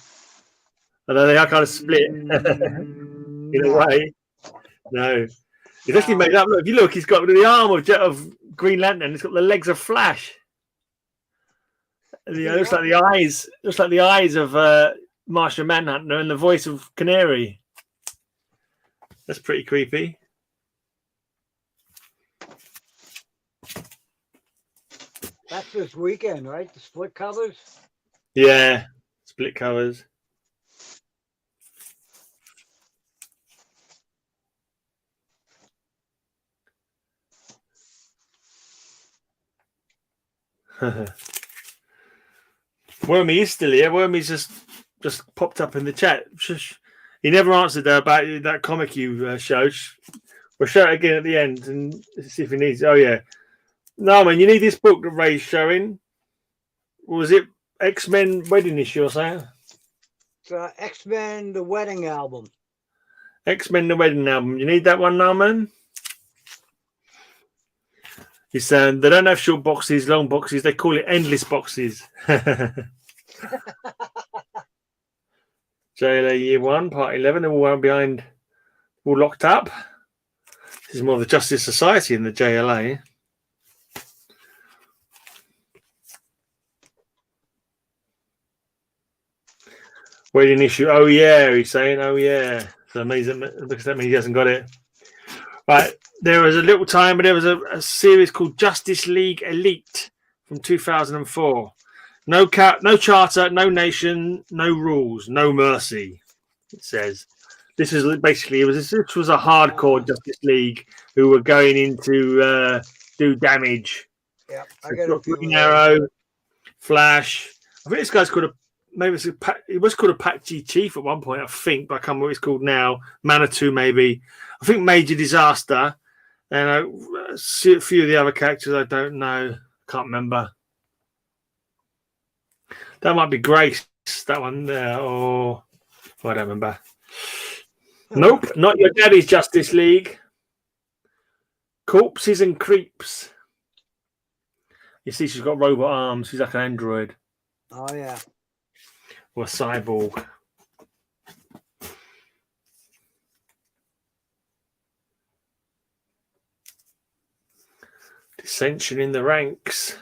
know they are kind of split in a way. No. He's actually made up. Look, if you look, he's got the arm of Green Lantern. It's got the legs of Flash. And, it looks like the eyes. Looks like the eyes of Martian Manhunter and the voice of Canary. That's pretty creepy. That's this weekend, right? The split covers? Yeah, split covers. Wormy is still here. Wormy's just popped up in the chat. He never answered about that comic you showed. We'll show it again at the end and see if he needs it. Oh, yeah. No, man, you need this book that Ray's showing. Was it X-Men Wedding Issue or something? It's X-Men The Wedding Album. X-Men The Wedding Album. You need that one now, man? He's saying they don't have short boxes, long boxes. They call it endless boxes. JLA Year 1, Part 11. They're all behind, all locked up. This is more of the Justice Society in the JLA. Wedding issue. Oh, yeah, he's saying. Oh, yeah. So amazing. Because that means he hasn't got it. Right. There was a little time, but there was a series called Justice League Elite from 2004. No charter, no nation, no rules, no mercy. It says this is basically this was a hardcore Justice League who were going into do damage. Yeah, I got Green Arrow, Flash. I think this guy's called it was called a Patchy Chief at one point, I think, but I can't remember what it's called now. Manitou, maybe. I think Major Disaster. And a few of the other characters I don't know. Can't remember. That might be Grace, that one there. Or I don't remember. Nope, not your daddy's Justice League. Corpses and Creeps. You see she's got robot arms. She's like an android. Oh, yeah. Or a cyborg. Dissension in the ranks.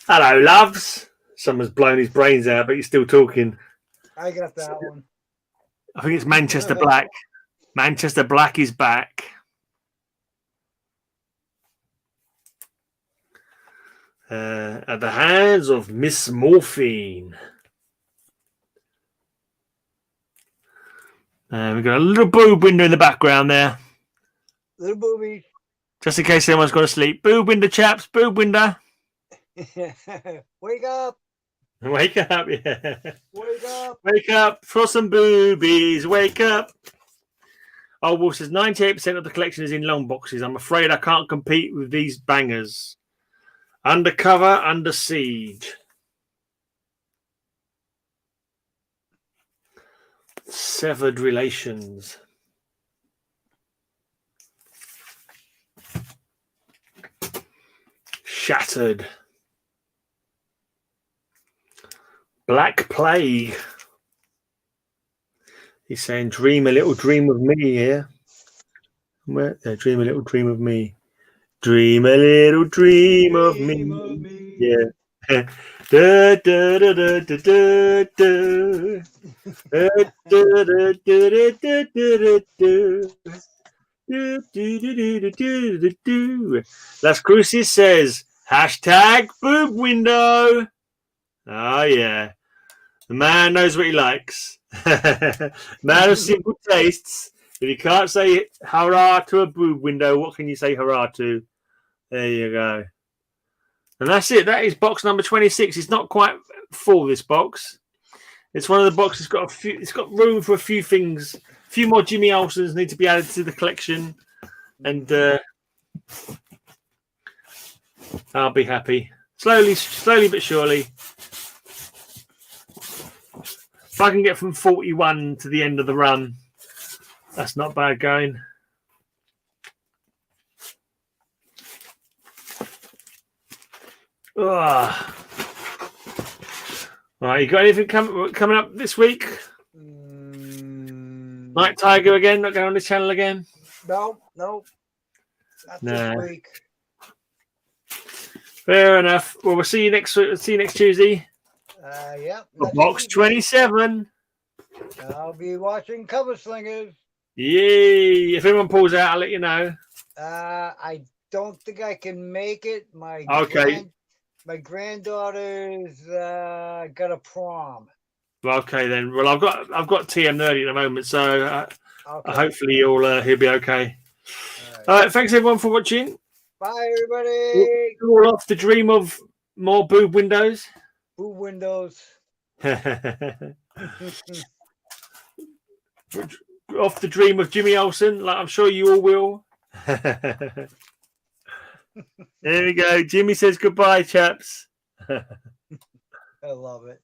Hello, loves. Someone's blown his brains out, but he's still talking. I got that one. I think it's Manchester Black. Manchester Black is back. At the hands of Miss Morphine. We've got a little boob window in the background there. Little booby. Just in case anyone's gone to sleep. Boob window, chaps. Boob window. Wake up. Wake up, yeah. Wake up. Wake up for some boobies. Wake up. Wolf says 98% of the collection is in long boxes. I'm afraid I can't compete with these bangers. Undercover, Under Siege. Severed Relations. Shattered. Black Plague. He's saying, dream a little dream of me here. Dream a little dream of me. Dream a little dream of me. Yeah. Da, da, da, da, da, da, da. Da, da, da, da, da, da, da, da. Las Cruces says, hashtag boob window. Oh, yeah. The man knows what he likes. Man of simple tastes. If you can't say hurrah to a boob window, what can you say hurrah to? There you go. And that's it. That is box number 26. It's not quite full, this box. It's one of the boxes got a few. It's got room for a few things. A few more Jimmy Olsens need to be added to the collection, and I'll be happy. Slowly but surely. If I can get from 41 to the end of the run, that's not bad going. Ugh. Right, you got anything coming up this week? Night Tiger again? Not going on the channel again? No. Not this week. Fair enough. Well, we'll see you next Tuesday. Yeah. Box 27. I'll be watching Cover Slingers. Yay! If anyone pulls out, I'll let you know. I don't think I can make it. My granddaughter's got a prom. Well, okay then. Well, I've got TM Nerdy at the moment, so hopefully he'll be okay. All right. Thanks everyone for watching. Bye everybody. We're all off to dream of more boob windows. Boob windows. Off the dream of Jimmy Olsen, like I'm sure you all will. There we go. Jimmy says goodbye, chaps. I love it.